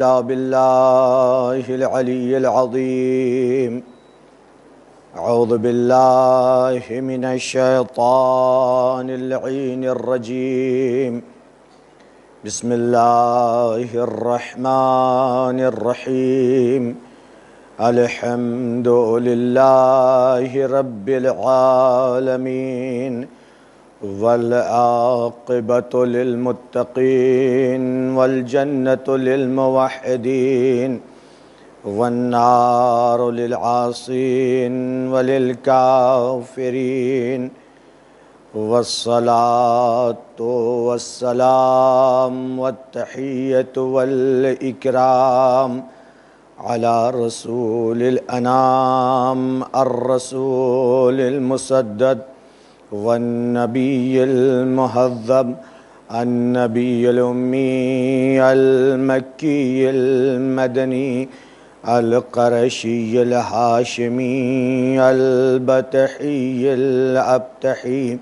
بالله العلي العظيم. أعوذ بالله من الشيطان اللعين الرجيم. بسم الله الرحمن الرحيم. الحمد لله رب العالمين، والعاقبة للمتقين، والجنة للموحدين، والنار للعاصين وللكافرين. والصلاة والسلام والتحية والإكرام على رسول الأنام، الرسول المسدد، والنبي المهذب، النبي الأمي المكي المدني القرشي الهاشمي البتحي الأبتحي،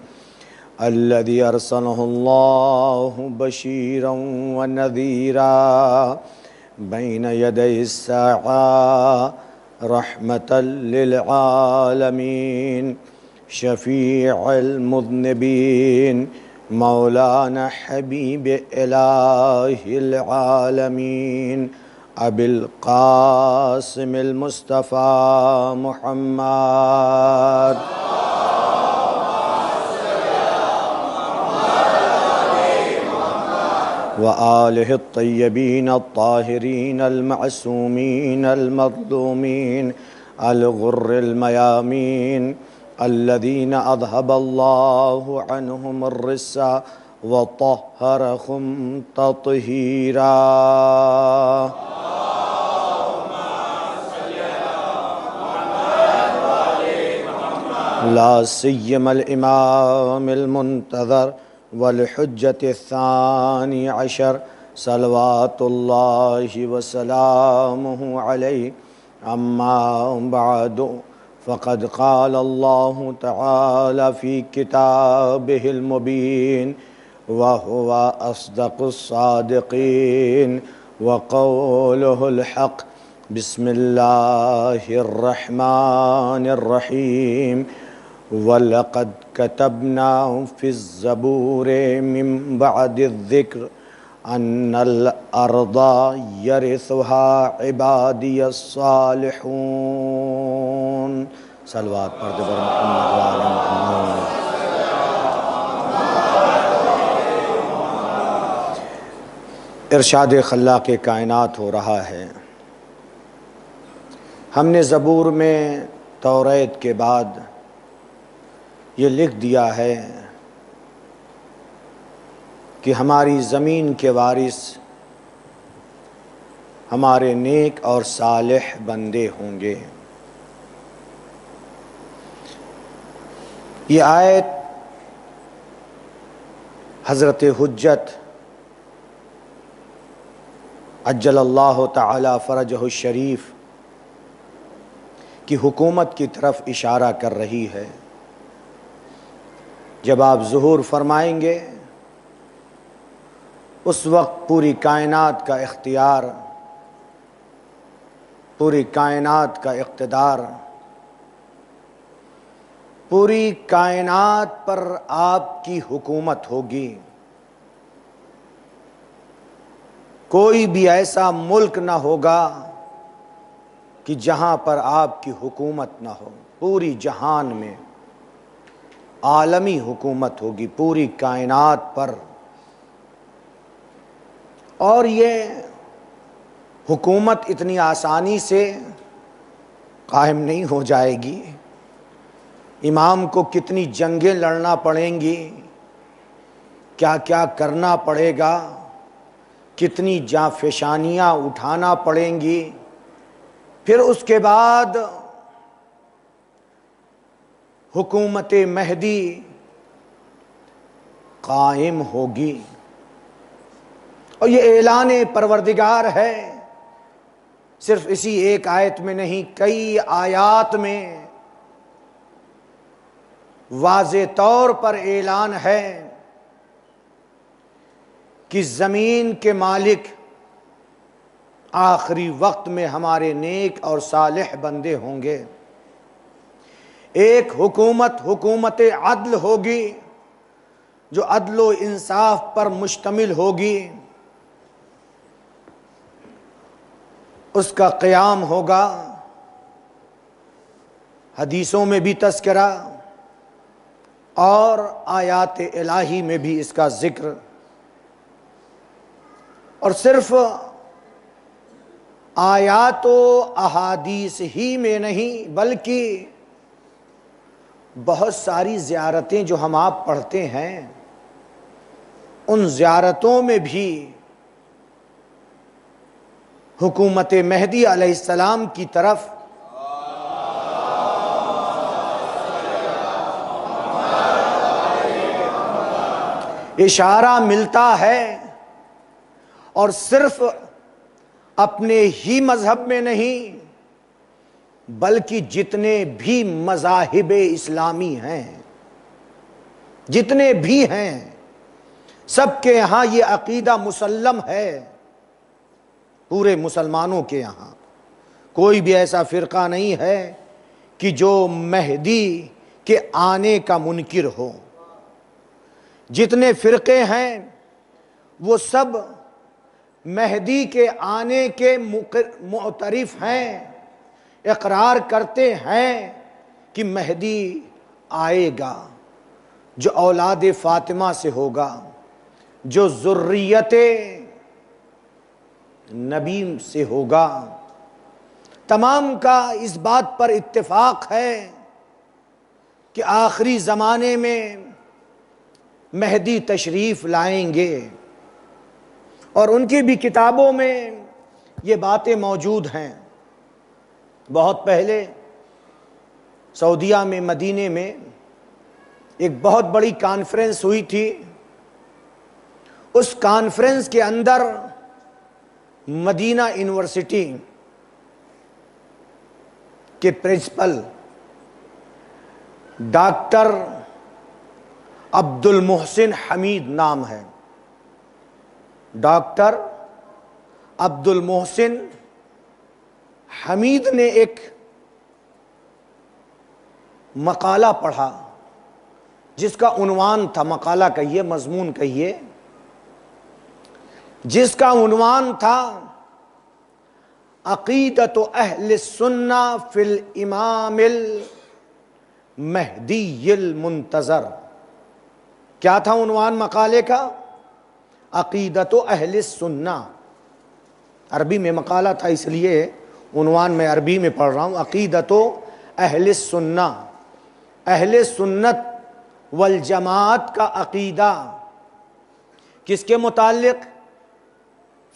الذي أرسله الله بشيرا ونذيرا بين يدي الساعة، رحمة للعالمين، شفيع المذنبين، مولانا حبيب إله العالمين، أبي القاسم المصطفى محمد وآله الطيبين الطاهرين المعصومين المظلومين الغر الميامين، الذين أذهب الله عنهم الرجس وطهرهم تطهيرا. لا سيما الإمام المنتظر والحجة الثاني عشر، صلوات الله وسلامه عليه. أما بعد، فقد قال الله تعالى في كتابه المبين، وهو أصدق الصادقين، وقوله الحق. بسم الله الرحمن الرحيم. وَلَقَدْ كَتَبْنَا فِي الزَّبُورِ مِنْ بَعْدِ الذِّكْرِ أَنَّ الْأَرْضَ يَرِثُهَا عِبَادِيَ الصَّالِحُونَ. صلوات پڑھتے پر محمد وآل محمد. ارشاد خلاق کائنات ہو رہا ہے. ہم نے زبور میں توریت کے بعد یہ لکھ دیا ہے کہ ہماری زمین کے وارث ہمارے نیک اور صالح بندے ہوں گے. یہ آیت حضرت حجت عجل اللہ تعالی فرجہ الشریف کی حکومت کی طرف اشارہ کر رہی ہے. جب آپ ظہور فرمائیں گے اس وقت پوری کائنات کا اختیار، پوری کائنات کا اقتدار، پوری کائنات پر آپ کی حکومت ہوگی. کوئی بھی ایسا ملک نہ ہوگا کہ جہاں پر آپ کی حکومت نہ ہو. پوری جہان میں عالمی حکومت ہوگی پوری کائنات پر. اور یہ حکومت اتنی آسانی سے قائم نہیں ہو جائے گی. امام کو کتنی جنگیں لڑنا پڑیں گی، کیا کیا کرنا پڑے گا، کتنی جانفشانیاں اٹھانا پڑیں گی. پھر اس کے بعد حکومت مہدی قائم ہوگی. اور یہ اعلان پروردگار ہے، صرف اسی ایک آیت میں نہیں، کئی آیات میں واضح طور پر اعلان ہے کہ زمین کے مالک آخری وقت میں ہمارے نیک اور صالح بندے ہوں گے۔ ایک حکومت عدل ہوگی جو عدل و انصاف پر مشتمل ہوگی، اس کا قیام ہوگا۔ حدیثوں میں بھی تذکرہ اور آیات الہی میں بھی اس کا ذکر، اور صرف آیات و احادیث ہی میں نہیں بلکہ بہت ساری زیارتیں جو ہم آپ پڑھتے ہیں، ان زیارتوں میں بھی حکومت مہدی علیہ السلام کی طرف اشارہ ملتا ہے، اور صرف اپنے ہی مذہب میں نہیں بلکہ جتنے بھی مذاہب اسلامی ہیں، جتنے بھی ہیں، سب کے یہاں یہ عقیدہ مسلم ہے۔ پورے مسلمانوں کے یہاں کوئی بھی ایسا فرقہ نہیں ہے کہ جو مہدی کے آنے کا منکر ہو۔ جتنے فرقے ہیں وہ سب مہدی کے آنے کے معترف ہیں، اقرار کرتے ہیں کہ مہدی آئے گا، جو اولاد فاطمہ سے ہوگا، جو ذریت نبی سے ہوگا۔ تمام کا اس بات پر اتفاق ہے کہ آخری زمانے میں مہدی تشریف لائیں گے، اور ان کی بھی کتابوں میں یہ باتیں موجود ہیں۔ بہت پہلے سعودیہ میں، مدینے میں ایک بہت بڑی کانفرنس ہوئی تھی۔ اس کانفرنس کے اندر مدینہ یونیورسٹی کے پرنسپل ڈاکٹر عبد المحسن حمید نام ہے، ڈاکٹر عبد المحسن حمید نے ایک مقالہ پڑھا جس کا عنوان تھا، مقالہ کہیے، مضمون کہیے، جس کا عنوان تھا عقیدۃ اہل السنہ فی الامام المہدی المنتظر۔ کیا تھا عنوان مقالے کا؟ عقیدۃ اہل السنہ۔ عربی میں مقالہ تھا اس لیے عنوان میں عربی میں پڑھ رہا ہوں۔ عقیدۃ اہل السنہ، اہل سنت والجماعت کا عقیدہ کس کے متعلق؟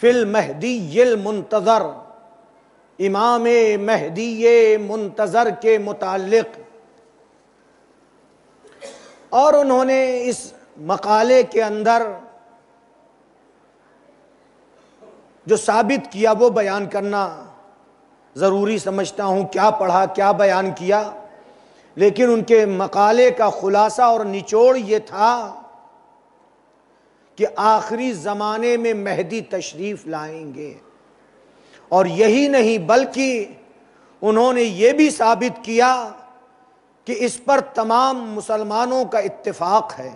فی المہدی المنتظر، امام مہدی منتظر کے متعلق۔ اور انہوں نے اس مقالے کے اندر جو ثابت کیا وہ بیان کرنا ضروری سمجھتا ہوں۔ کیا پڑھا، کیا بیان کیا، لیکن ان کے مقالے کا خلاصہ اور نچوڑ یہ تھا کہ آخری زمانے میں مہدی تشریف لائیں گے، اور یہی نہیں بلکہ انہوں نے یہ بھی ثابت کیا کہ اس پر تمام مسلمانوں کا اتفاق ہے،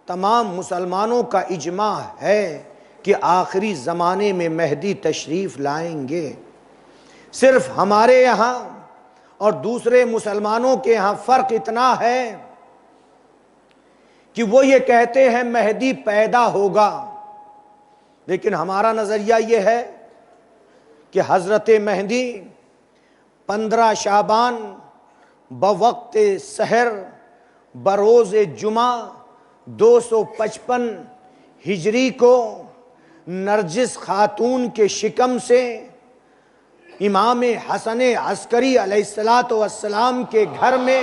تمام مسلمانوں کا اجماع ہے کہ آخری زمانے میں مہدی تشریف لائیں گے۔ صرف ہمارے یہاں اور دوسرے مسلمانوں کے یہاں فرق اتنا ہے کہ وہ یہ کہتے ہیں مہدی پیدا ہوگا، لیکن ہمارا نظریہ یہ ہے کہ حضرت مہدی 15 شعبان بوقت سحر بروز جمعہ 255 ہجری کو نرجس خاتون کے شکم سے امام حسن عسکری علیہ السلام کے گھر میں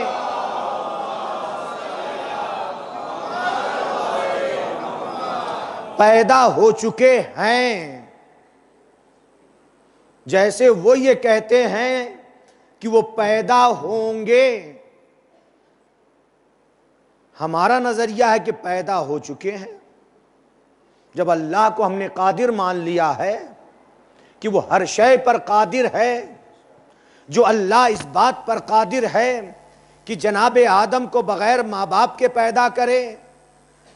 پیدا ہو چکے ہیں۔ جیسے وہ یہ کہتے ہیں کہ وہ پیدا ہوں گے، ہمارا نظریہ ہے کہ پیدا ہو چکے ہیں۔ جب اللہ کو ہم نے قادر مان لیا ہے کہ وہ ہر شے پر قادر ہے، جو اللہ اس بات پر قادر ہے کہ جناب آدم کو بغیر ماں باپ کے پیدا کرے،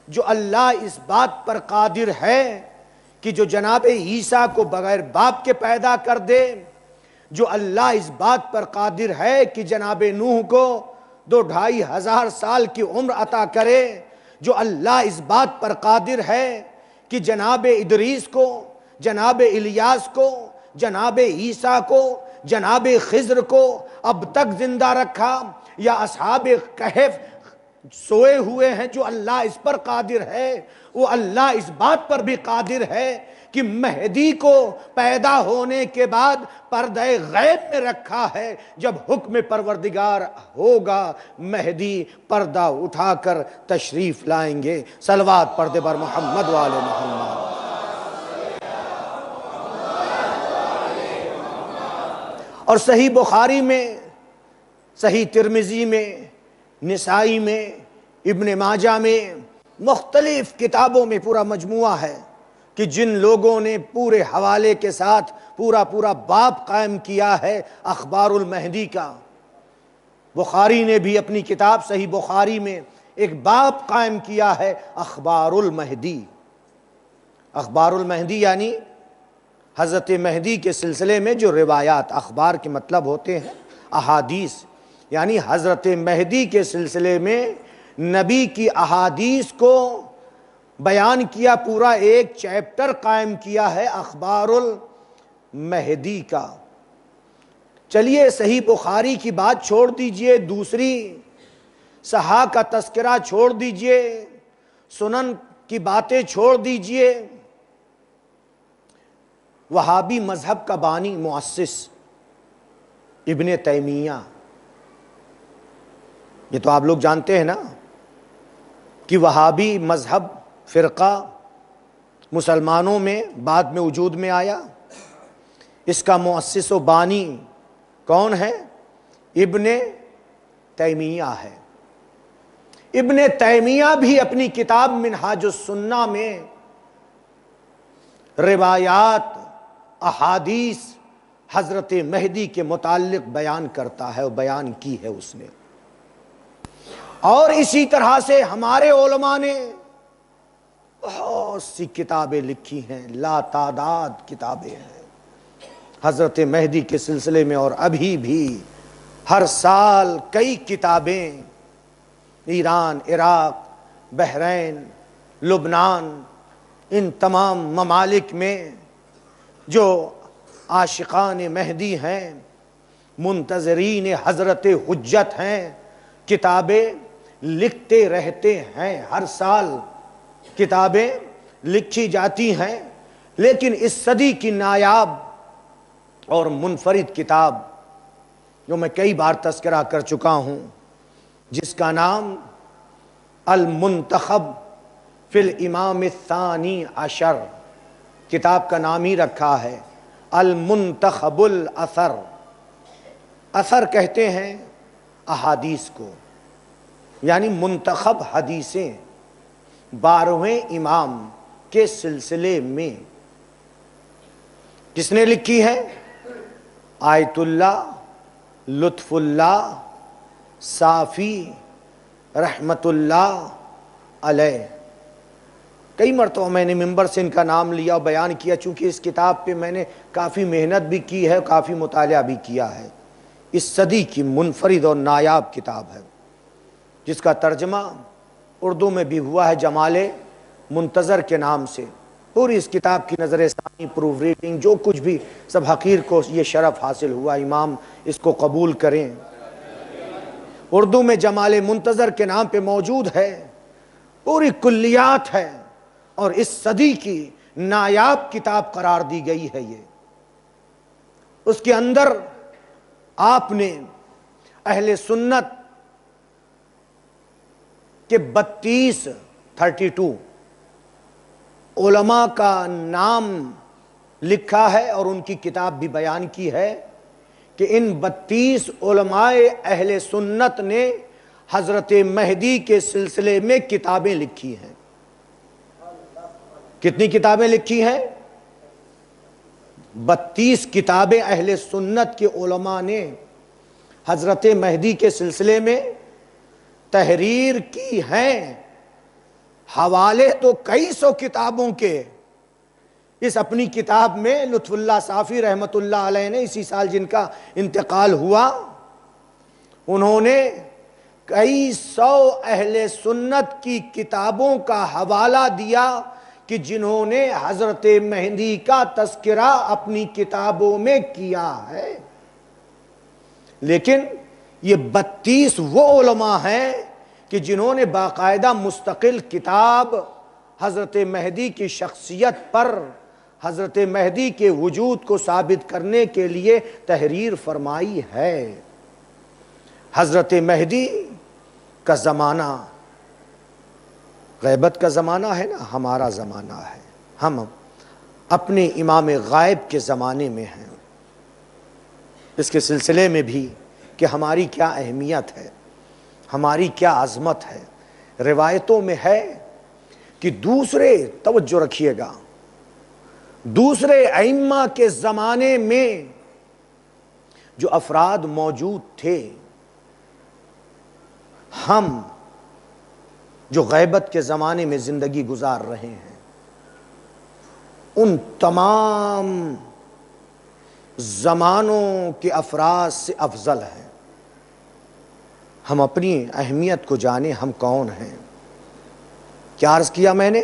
جو اللہ اس بات پر قادر ہے کہ جو جناب عیسیٰ کو بغیر باپ کے پیدا کر دے، جو اللہ اس بات پر قادر ہے کہ جناب نوح کو 2,500 سال کی عمر عطا کرے، جو اللہ اس بات پر قادر ہے کہ جناب ادریس کو، جناب الیاس کو، جناب عیسیٰ کو، جناب خضر کو اب تک زندہ رکھا، یا اصحاب کہف سوئے ہوئے ہیں، جو اللہ اس پر قادر ہے، وہ اللہ اس بات پر بھی قادر ہے کہ مہدی کو پیدا ہونے کے بعد پردہ غیب میں رکھا ہے، جب حکم پروردگار ہوگا مہدی پردہ اٹھا کر تشریف لائیں گے۔ صلوات پڑھتے بر محمد وآل محمد۔ اور صحیح بخاری میں، صحیح ترمذی میں، نسائی میں، ابن ماجہ میں، مختلف کتابوں میں پورا مجموعہ ہے کہ جن لوگوں نے پورے حوالے کے ساتھ پورا باب قائم کیا ہے اخبار المہدی کا۔ بخاری نے بھی اپنی کتاب صحیح بخاری میں ایک باب قائم کیا ہے اخبار المہدی۔ اخبار المہدی یعنی حضرت مہدی کے سلسلے میں جو روایات، اخبار کے مطلب ہوتے ہیں احادیث، یعنی حضرت مہدی کے سلسلے میں نبی کی احادیث کو بیان کیا، پورا ایک چیپٹر قائم کیا ہے اخبار المہدی کا۔ چلیے صحیح بخاری کی بات چھوڑ دیجئے، دوسری صحاح کا تذکرہ چھوڑ دیجئے، سنن کی باتیں چھوڑ دیجئے، وہابی مذہب کا بانی مؤسس ابن تیمیہ، یہ تو آپ لوگ جانتے ہیں نا کہ وہابی مذہب فرقہ مسلمانوں میں بعد میں وجود میں آیا، اس کا مؤسس و بانی کون ہے؟ ابن تیمیہ ہے۔ ابن تیمیہ بھی اپنی کتاب منہاج السنہ میں روایات، احادیث حضرت مہدی کے متعلق بیان کرتا ہے، اور بیان کی ہے اس نے۔ اور اسی طرح سے ہمارے علماء نے بہت سی کتابیں لکھی ہیں، لا تعداد کتابیں ہیں حضرت مہدی کے سلسلے میں، اور ابھی بھی ہر سال کئی کتابیں ایران، عراق، بحرین، لبنان، ان تمام ممالک میں جو عاشقان مہدی ہیں، منتظرین حضرت حجت ہیں، کتابیں لکھتے رہتے ہیں، ہر سال کتابیں لکھی جاتی ہیں۔ لیکن اس صدی کی نایاب اور منفرد کتاب جو میں کئی بار تذکرہ کر چکا ہوں، جس کا نام المنتخب فی الامام الثانی عشر، کتاب کا نام ہی رکھا ہے المنتخب الاثر۔ اثر کہتے ہیں احادیث کو، یعنی منتخب حدیثیں 12ویں امام کے سلسلے میں۔ کس نے لکھی ہے؟ آیت اللہ، لطف اللہ، صافی رحمت اللہ علیہ۔ کئی مرتبہ میں نے ممبر سے ان کا نام لیا اور بیان کیا، چونکہ اس کتاب پہ میں نے کافی محنت بھی کی ہے، کافی مطالعہ بھی کیا ہے۔ اس صدی کی منفرد اور نایاب کتاب ہے، جس کا ترجمہ اردو میں بھی ہوا ہے جمال منتظر کے نام سے۔ پوری اس کتاب کی نظر ثانی، پروف ریڈنگ، جو کچھ بھی، سب حقیر کو یہ شرف حاصل ہوا، امام اس کو قبول کریں۔ اردو میں جمال منتظر کے نام پہ موجود ہے، پوری کلیات ہے، اور اس صدی کی نایاب کتاب قرار دی گئی ہے یہ۔ اس کے اندر آپ نے اہل سنت کے 32 علماء کا نام لکھا ہے، اور ان کی کتاب بھی بیان کی ہے کہ ان 32 علماء اہل سنت نے حضرت مہدی کے سلسلے میں کتابیں لکھی ہیں۔ کتنی کتابیں لکھی ہیں؟ 32 کتابیں اہل سنت کے علماء نے حضرت مہدی کے سلسلے میں تحریر کی ہیں، حوالے تو کئی سو کتابوں کے۔ اس اپنی کتاب میں لطف اللہ صافی رحمت اللہ علیہ نے اسی سال جن کا انتقال ہوا، انہوں نے کئی سو اہل سنت کی کتابوں کا حوالہ دیا کہ جنہوں نے حضرت مہدی کا تذکرہ اپنی کتابوں میں کیا ہے۔ لیکن یہ 32 وہ علماء ہیں کہ جنہوں نے باقاعدہ مستقل کتاب حضرت مہدی کی شخصیت پر، حضرت مہدی کے وجود کو ثابت کرنے کے لیے تحریر فرمائی ہے۔ حضرت مہدی کا زمانہ غیبت کا زمانہ ہے نا، ہمارا زمانہ ہے، ہم اپنے امام غائب کے زمانے میں ہیں۔ اس کے سلسلے میں بھی کہ ہماری کیا اہمیت ہے، ہماری کیا عظمت ہے۔ روایتوں میں ہے کہ دوسرے، توجہ رکھیے گا، دوسرے ائمہ کے زمانے میں جو افراد موجود تھے، ہم جو غیبت کے زمانے میں زندگی گزار رہے ہیں، ان تمام زمانوں کے افراد سے افضل ہیں۔ ہم اپنی اہمیت کو جانیں، ہم کون ہیں۔ کیا عرض کیا میں نے؟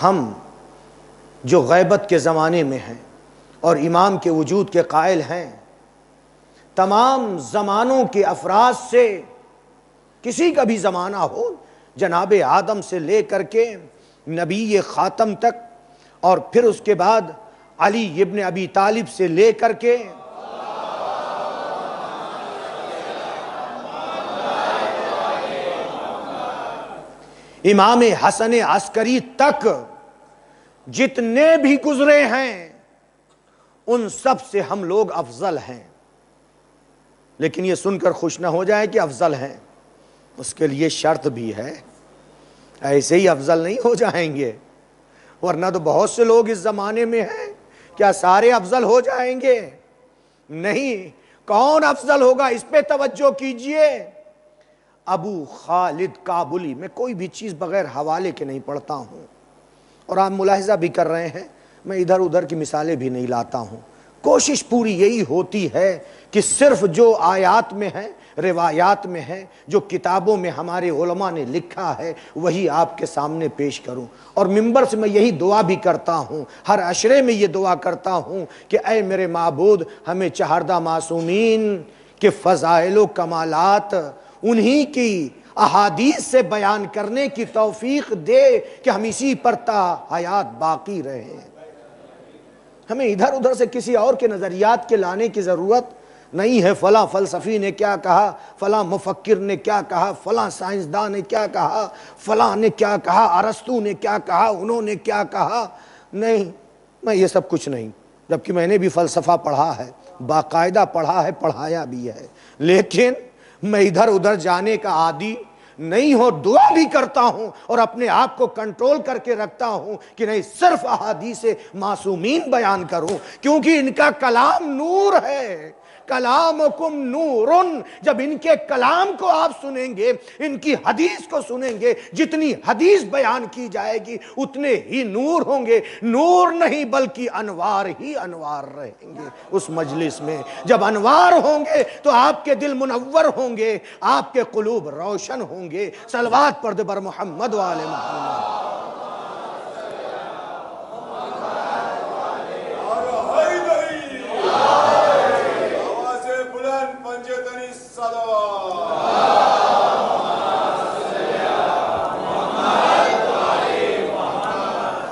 ہم جو غیبت کے زمانے میں ہیں اور امام کے وجود کے قائل ہیں، تمام زمانوں کے افراد سے، کسی کا بھی زمانہ ہو، جناب آدم سے لے کر کے نبی خاتم تک، اور پھر اس کے بعد علی ابن ابی طالب سے لے کر کے امام حسن عسکری تک جتنے بھی گزرے ہیں، ان سب سے ہم لوگ افضل ہیں۔ لیکن یہ سن کر خوش نہ ہو جائیں کہ افضل ہیں، اس کے لیے شرط بھی ہے، ایسے ہی افضل نہیں ہو جائیں گے، ورنہ تو بہت سے لوگ اس زمانے میں ہیں، کیا سارے افضل ہو جائیں گے؟ نہیں، کون افضل ہوگا اس پہ توجہ کیجئے۔ ابو خالد کابلی، میں کوئی بھی چیز بغیر حوالے کے نہیں پڑھتا ہوں، اور آپ ملاحظہ بھی کر رہے ہیں، میں ادھر ادھر کی مثالیں بھی نہیں لاتا ہوں۔ کوشش پوری یہی ہوتی ہے کہ صرف جو آیات میں ہے، روایات میں ہے، جو کتابوں میں ہمارے علماء نے لکھا ہے، وہی آپ کے سامنے پیش کروں۔ اور منبر سے میں یہی دعا بھی کرتا ہوں، ہر عشرے میں یہ دعا کرتا ہوں کہ اے میرے معبود، ہمیں چہاردہ معصومین کے فضائل و کمالات انہی کی احادیث سے بیان کرنے کی توفیق دے کہ ہم اسی پر تا حیات باقی رہیں۔ ہمیں ادھر ادھر سے کسی اور کے نظریات کے لانے کی ضرورت نہیں ہے۔ فلاں فلسفی نے کیا کہا، فلاں مفکر نے کیا کہا، فلاں سائنسدان نے کیا کہا، فلاں نے کیا کہا، ارسطو نے کیا کہا، انہوں نے کیا کہا۔ نہیں، میں یہ سب کچھ نہیں، جبکہ میں نے بھی فلسفہ پڑھا ہے، باقاعدہ پڑھا ہے، پڑھایا بھی ہے، لیکن میں ادھر ادھر جانے کا عادی نہیں ہو، دعا بھی کرتا ہوں اور اپنے آپ کو کنٹرول کر کے رکھتا ہوں کہ نہیں، صرف احادیث معصومین بیان کروں، کیونکہ ان کا کلام نور ہے۔ کلامکم نورن، جب ان کے کلام کو آپ سنیں گے، ان کی حدیث کو سنیں گے، جتنی حدیث بیان کی جائے گی اتنے ہی نور ہوں گے۔ نور نہیں بلکہ انوار ہی انوار رہیں گے اس مجلس میں۔ جب انوار ہوں گے تو آپ کے دل منور ہوں گے، آپ کے قلوب روشن ہوں گے۔ صلوات پڑھ دے بر محمد و آل محمد۔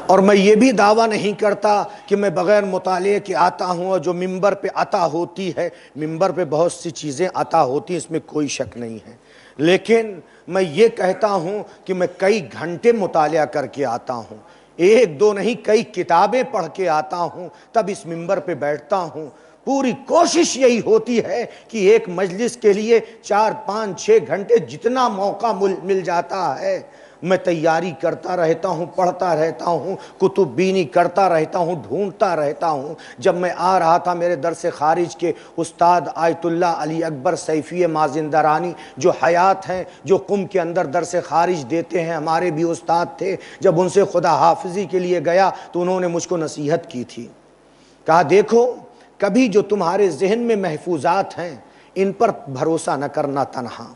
اور میں یہ بھی دعویٰ نہیں کرتا کہ میں بغیر مطالعے کے آتا ہوں، اور جو منبر پہ عطا ہوتی ہے، منبر پہ بہت سی چیزیں عطا ہوتی ہیں، اس میں کوئی شک نہیں ہے، لیکن میں یہ کہتا ہوں کہ میں کئی گھنٹے مطالعہ کر کے آتا ہوں، ایک دو نہیں، کئی کتابیں پڑھ کے آتا ہوں، تب اس منبر پہ بیٹھتا ہوں۔ پوری کوشش یہی ہوتی ہے کہ ایک مجلس کے لیے 4 5 6 گھنٹے جتنا موقع مل جاتا ہے میں تیاری کرتا رہتا ہوں، پڑھتا رہتا ہوں، کتب بینی کرتا رہتا ہوں، ڈھونڈتا رہتا ہوں۔ جب میں آ رہا تھا، میرے درس خارج کے استاد آیت اللہ علی اکبر سیفی مازندرانی جو حیات ہیں، جو قم کے اندر درس خارج دیتے ہیں، ہمارے بھی استاد تھے۔ جب ان سے خدا حافظی کے لیے گیا تو انہوں نے مجھ کو نصیحت کی تھی، کہا دیکھو کبھی جو تمہارے ذہن میں محفوظات ہیں ان پر بھروسہ نہ کرنا تنہا۔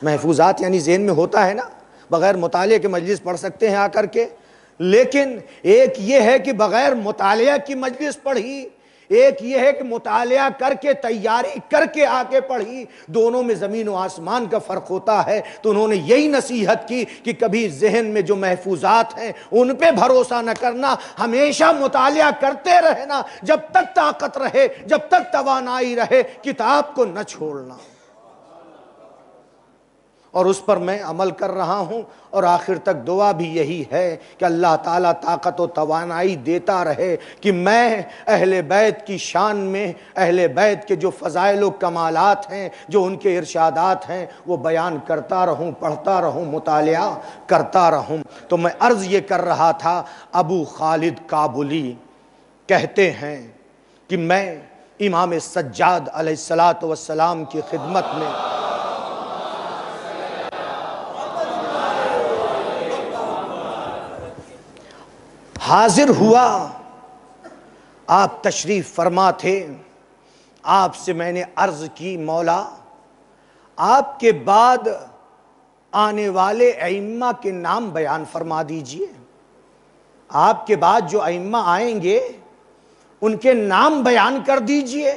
محفوظات یعنی ذہن میں ہوتا ہے نا، بغیر مطالعے کے مجلس پڑھ سکتے ہیں آ کر کے، لیکن ایک یہ ہے کہ بغیر مطالعہ کی مجلس پڑھی، ایک یہ ہے کہ مطالعہ کر کے تیاری کر کے آ کے پڑھی، دونوں میں زمین و آسمان کا فرق ہوتا ہے۔ تو انہوں نے یہی نصیحت کی کہ کبھی ذہن میں جو محفوظات ہیں ان پہ بھروسہ نہ کرنا، ہمیشہ مطالعہ کرتے رہنا، جب تک طاقت رہے، جب تک توانائی رہے، کتاب کو نہ چھوڑنا۔ اور اس پر میں عمل کر رہا ہوں، اور آخر تک دعا بھی یہی ہے کہ اللہ تعالیٰ طاقت و توانائی دیتا رہے کہ میں اہل بیت کی شان میں، اہل بیت کے جو فضائل و کمالات ہیں، جو ان کے ارشادات ہیں، وہ بیان کرتا رہوں، پڑھتا رہوں، مطالعہ کرتا رہوں۔ تو میں عرض یہ کر رہا تھا، ابو خالد کابلی کہتے ہیں کہ میں امام سجاد علیہ السلام کی خدمت میں حاضر ہوا، آپ تشریف فرما تھے، آپ سے میں نے عرض کی مولا آپ کے بعد آنے والے ائمہ کے نام بیان فرما دیجئے، آپ کے بعد جو ائمہ آئیں گے ان کے نام بیان کر دیجئے۔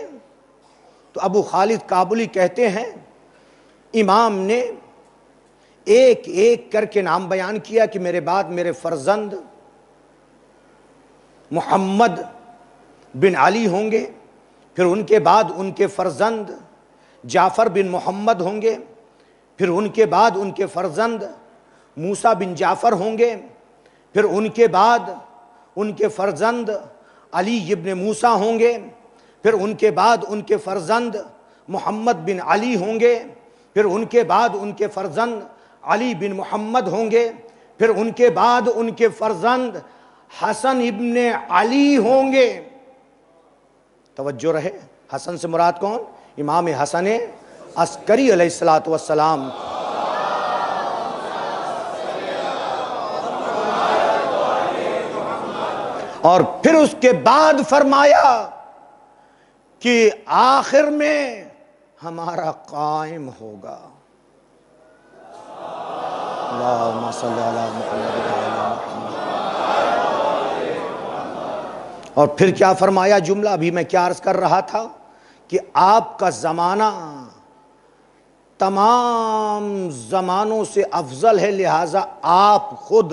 تو ابو خالد کابلی کہتے ہیں امام نے ایک ایک کر کے نام بیان کیا کہ میرے بعد میرے فرزند محمد بن علی ہوں گے، پھر ان کے بعد ان کے فرزند جعفر بن محمد ہوں گے، پھر ان کے بعد ان کے فرزند موسیٰ بن جعفر ہوں گے، پھر ان کے بعد ان کے فرزند علی ابن موسیٰ ہوں گے، پھر ان کے بعد ان کے فرزند محمد بن علی ہوں گے، پھر ان کے بعد ان کے فرزند علی بن محمد ہوں گے، پھر ان کے بعد ان کے فرزند حسن ابن علی ہوں گے۔ توجہ رہے، حسن سے مراد کون؟ امام حسن عسکری علیہ السلام۔ اور پھر اس کے بعد فرمایا کہ آخر میں ہمارا قائم ہوگا، اللہم صلی علی محمد وعلی محمد۔ اور پھر کیا فرمایا جملہ، ابھی میں کیا عرض کر رہا تھا کہ آپ کا زمانہ تمام زمانوں سے افضل ہے، لہٰذا آپ خود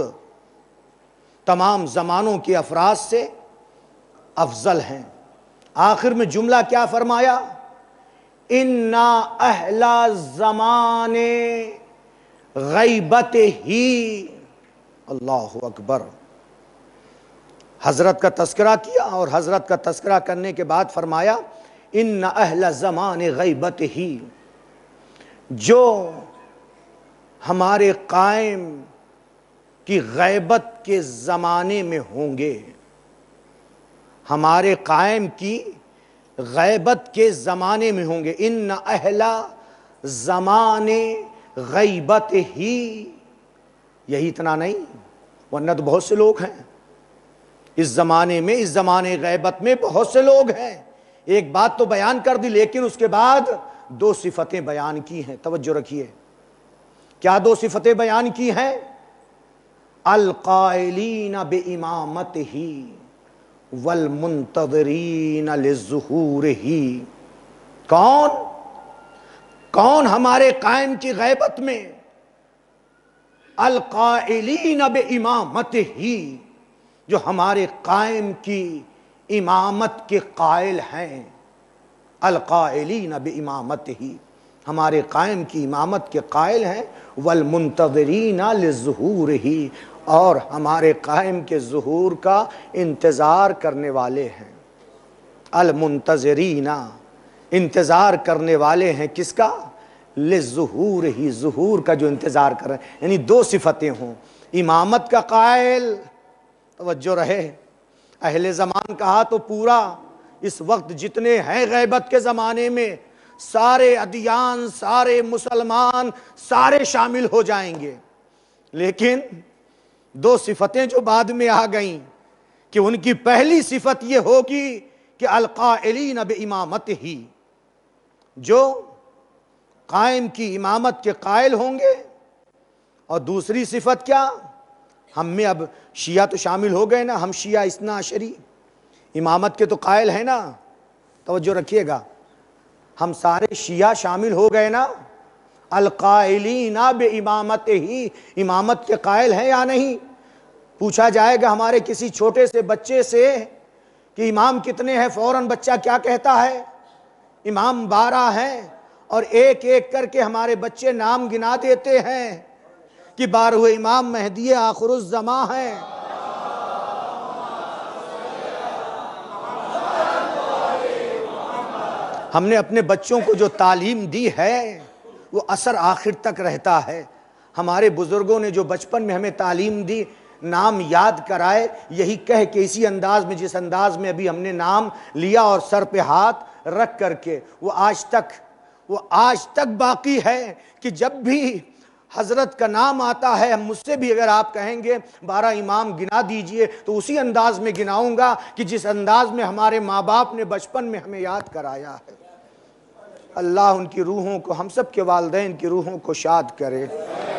تمام زمانوں کے افراد سے افضل ہیں۔ آخر میں جملہ کیا فرمایا؟ اِنَّا اہلَ زمان غیبت ہی، اللہ اکبر۔ حضرت کا تذکرہ کیا، اور حضرت کا تذکرہ کرنے کے بعد فرمایا ان اہل زمان غیبت ہی، جو ہمارے قائم کی غیبت کے زمانے میں ہوں گے، ہمارے قائم کی غیبت کے زمانے میں ہوں گے، ان اہل زمان غیبت ہی۔ یہی اتنا نہیں، ورنہ تو بہت سے لوگ ہیں اس زمانے میں، اس زمانے غیبت میں بہت سے لوگ ہیں۔ ایک بات تو بیان کر دی، لیکن اس کے بعد دو صفتیں بیان کی ہیں، توجہ رکھیے۔ کیا دو صفتیں بیان کی ہیں؟ القائلین بامامتہ والمنتظرین لظہورہ۔ کون؟ کون ہمارے قائم کی غیبت میں؟ القائلین بامامتہ، جو ہمارے قائم کی امامت کے قائل ہیں۔ القائلین بامامتہ، ہمارے قائم کی امامت کے قائل ہیں۔ والمنتظرین لظہورہ، اور ہمارے قائم کے ظہور کا انتظار کرنے والے ہیں۔ المنتظرین، انتظار کرنے والے ہیں کس کا؟ لِلظُّہُورِ ہی، ظہور کا جو انتظار کر رہے ہیں، یعنی دو صفتیں ہوں، امامت کا قائل، توجہ رہے، اہل زمان کہا تو پورا اس وقت جتنے ہیں غیبت کے زمانے میں سارے ادیان، سارے مسلمان، سارے شامل ہو جائیں گے، لیکن دو صفتیں جو بعد میں آ گئیں کہ ان کی پہلی صفت یہ ہوگی کہ القائلین بامامتہ، جو قائم کی امامت کے قائل ہوں گے، اور دوسری صفت کیا؟ ہم میں اب شیعہ تو شامل ہو گئے نا، ہم شیعہ اثنا عشری امامت کے تو قائل ہیں نا، توجہ رکھیے گا، ہم سارے شیعہ شامل ہو گئے نا، القائلین بامامتہ، امامت کے قائل ہیں یا نہیں؟ پوچھا جائے گا ہمارے کسی چھوٹے سے بچے سے کہ امام کتنے ہیں، فوراً بچہ کیا کہتا ہے؟ امام 12 ہیں، اور ایک ایک کر کے ہمارے بچے نام گنا دیتے ہیں کہ 12ویں امام مہدی آخر الزماں ہیں۔ ہم نے اپنے بچوں کو جو تعلیم دی ہے وہ اثر آخر تک رہتا ہے۔ ہمارے بزرگوں نے جو بچپن میں ہمیں تعلیم دی، نام یاد کرائے، یہی کہہ کے اسی انداز میں جس انداز میں ابھی ہم نے نام لیا اور سر پہ ہاتھ رکھ کر کے، وہ آج تک باقی ہے کہ جب بھی حضرت کا نام آتا ہے، مجھ سے بھی اگر آپ کہیں گے 12 امام گنا دیجئے تو اسی انداز میں گناؤں گا کہ جس انداز میں ہمارے ماں باپ نے بچپن میں ہمیں یاد کرایا ہے۔ اللہ ان کی روحوں کو، ہم سب کے والدین کی روحوں کو شاد کرے،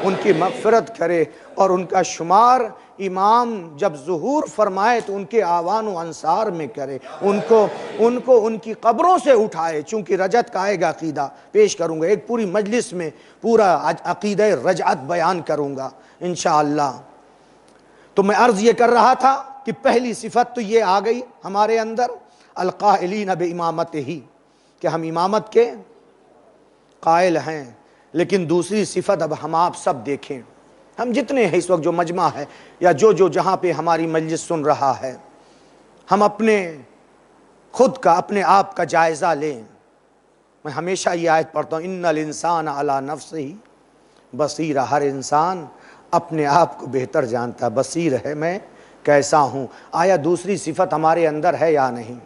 ان کی مغفرت کرے، اور ان کا شمار امام جب ظہور فرمائے تو ان کے آوان و انصار میں کرے، ان کو ان کی قبروں سے اٹھائے، چونکہ رجعت کا آئے گا عقیدہ پیش کروں گا، ایک پوری مجلس میں پورا عقیدہ رجعت بیان کروں گا انشاءاللہ۔ تو میں عرض یہ کر رہا تھا کہ پہلی صفت تو یہ آ گئی ہمارے اندر، القائلین بامامتہ، کہ ہم امامت کے قائل ہیں، لیکن دوسری صفت اب ہم آپ سب دیکھیں، ہم جتنے ہیں اس وقت جو مجمع ہے یا جو جہاں پہ ہماری مجلس سن رہا ہے، ہم اپنے خود کا، اپنے آپ کا جائزہ لیں۔ میں ہمیشہ یہ آیت پڑھتا ہوں، ان الانسان علی نفسہ بصیرہ، ہر انسان اپنے آپ کو بہتر جانتا، بصیر ہے میں کیسا ہوں۔ آیا دوسری صفت ہمارے اندر ہے یا نہیں؟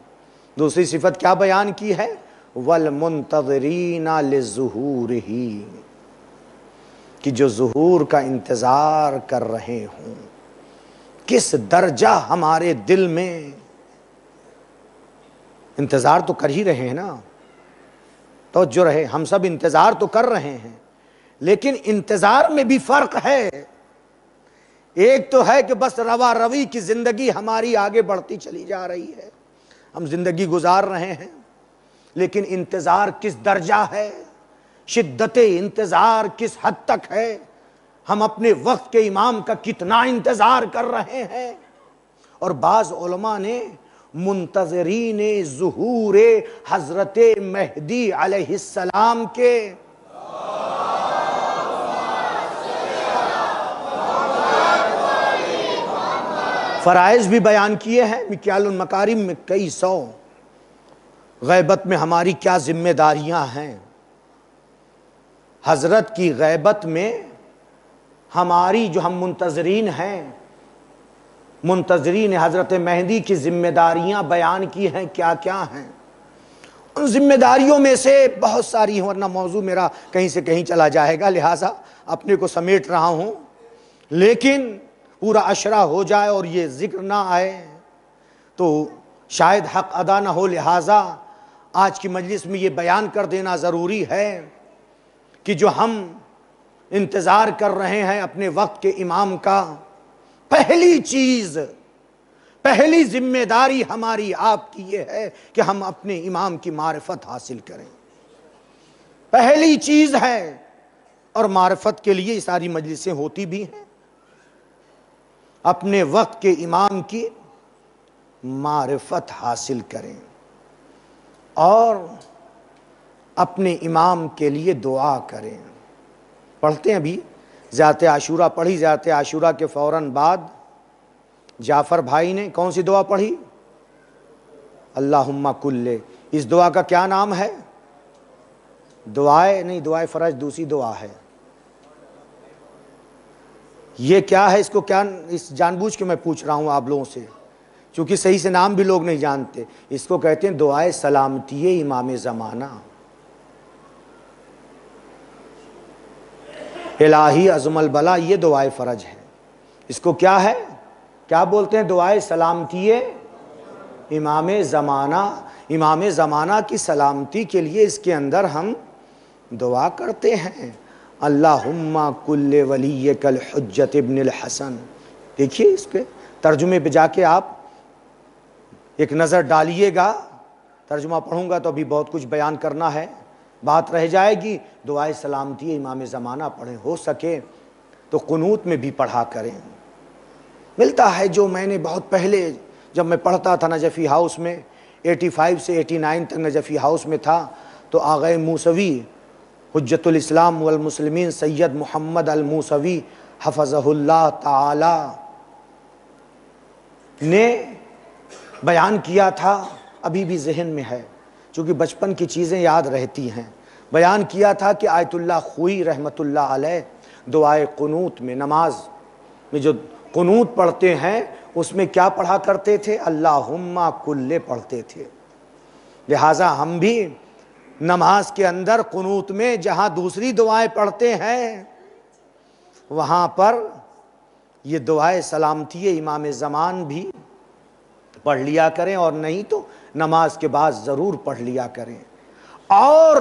دوسری صفت کیا بیان کی ہے؟ والمنتظرین لظہورہ، کہ جو ظہور کا انتظار کر رہے ہوں۔ کس درجہ ہمارے دل میں انتظار تو کر ہی رہے ہیں نا، توجہ رہے، ہم سب انتظار تو کر رہے ہیں، لیکن انتظار میں بھی فرق ہے۔ ایک تو ہے کہ بس روا روی کی زندگی ہماری آگے بڑھتی چلی جا رہی ہے، ہم زندگی گزار رہے ہیں، لیکن انتظار کس درجہ ہے، شدت انتظار کس حد تک ہے، ہم اپنے وقت کے امام کا کتنا انتظار کر رہے ہیں۔ اور بعض علماء نے منتظرین ظہور حضرت مہدی علیہ السلام کے فرائض بھی بیان کیے ہیں، مکیال المکارم میں کئی سو، غیبت میں ہماری کیا ذمہ داریاں ہیں، حضرت کی غیبت میں ہماری جو ہم منتظرین ہیں، منتظرین حضرت مہدی کی ذمہ داریاں بیان کی ہیں، کیا کیا ہیں۔ ان ذمہ داریوں میں سے بہت ساری ہیں، ورنہ موضوع میرا کہیں سے کہیں چلا جائے گا، لہٰذا اپنے کو سمیٹ رہا ہوں، لیکن پورا عشرہ ہو جائے اور یہ ذکر نہ آئے تو شاید حق ادا نہ ہو، لہٰذا آج کی مجلس میں یہ بیان کر دینا ضروری ہے کہ جو ہم انتظار کر رہے ہیں اپنے وقت کے امام کا، پہلی چیز، پہلی ذمہ داری ہماری آپ کی یہ ہے کہ ہم اپنے امام کی معرفت حاصل کریں، پہلی چیز ہے، اور معرفت کے لیے ساری مجلسیں ہوتی بھی ہیں۔ اپنے وقت کے امام کی معرفت حاصل کریں اور اپنے امام کے لیے دعا کریں۔ پڑھتے ہیں ابھی ذات عاشورہ پڑھی، ذات عاشورہ کے فوراً بعد جعفر بھائی نے کون سی دعا پڑھی؟ اللہم کل، اس دعا کا کیا نام ہے؟ دعائے نہیں، دعائے فرج دوسری دعا ہے. یہ کیا ہے؟ اس کو کیا، اس جان بوجھ کے میں پوچھ رہا ہوں آپ لوگوں سے، چونکہ صحیح سے نام بھی لوگ نہیں جانتے. اس کو کہتے ہیں دعائے سلامتی امام زمانہ. الہی عظم البلا، یہ دعائے فرج ہے. اس کو کیا ہے؟ کیا بولتے ہیں؟ دعائے سلامتی امام زمانہ. امام زمانہ کی سلامتی کے لیے اس کے اندر ہم دعا کرتے ہیں. اللہم کل ولیک الحجت ابن الحسن. دیکھیے اس کے ترجمے پہ جا کے آپ ایک نظر ڈالیے گا. ترجمہ پڑھوں گا تو ابھی بہت کچھ بیان کرنا ہے، بات رہ جائے گی. دعائے سلامتی امام زمانہ پڑھیں، ہو سکے تو قنوت میں بھی پڑھا کریں. ملتا ہے جو میں نے بہت پہلے جب میں پڑھتا تھا نجفی ہاؤس میں، 85 سے 89 تک نجفی ہاؤس میں تھا، تو آغا موسوی حجت الاسلام والمسلمین سید محمد الموسوی حفظہ اللہ تعالی نے بیان کیا تھا. ابھی بھی ذہن میں ہے چونکہ بچپن کی چیزیں یاد رہتی ہیں. بیان کیا تھا کہ آیت اللہ خوئی رحمت اللہ علیہ دعائے قنوت میں، نماز میں جو قنوت پڑھتے ہیں اس میں کیا پڑھا کرتے تھے؟ اللہم کل پڑھتے تھے. لہٰذا ہم بھی نماز کے اندر قنوت میں جہاں دوسری دعائیں پڑھتے ہیں وہاں پر یہ دعائے سلامتی امام زمان بھی پڑھ لیا کریں، اور نہیں تو نماز کے بعد ضرور پڑھ لیا کریں. اور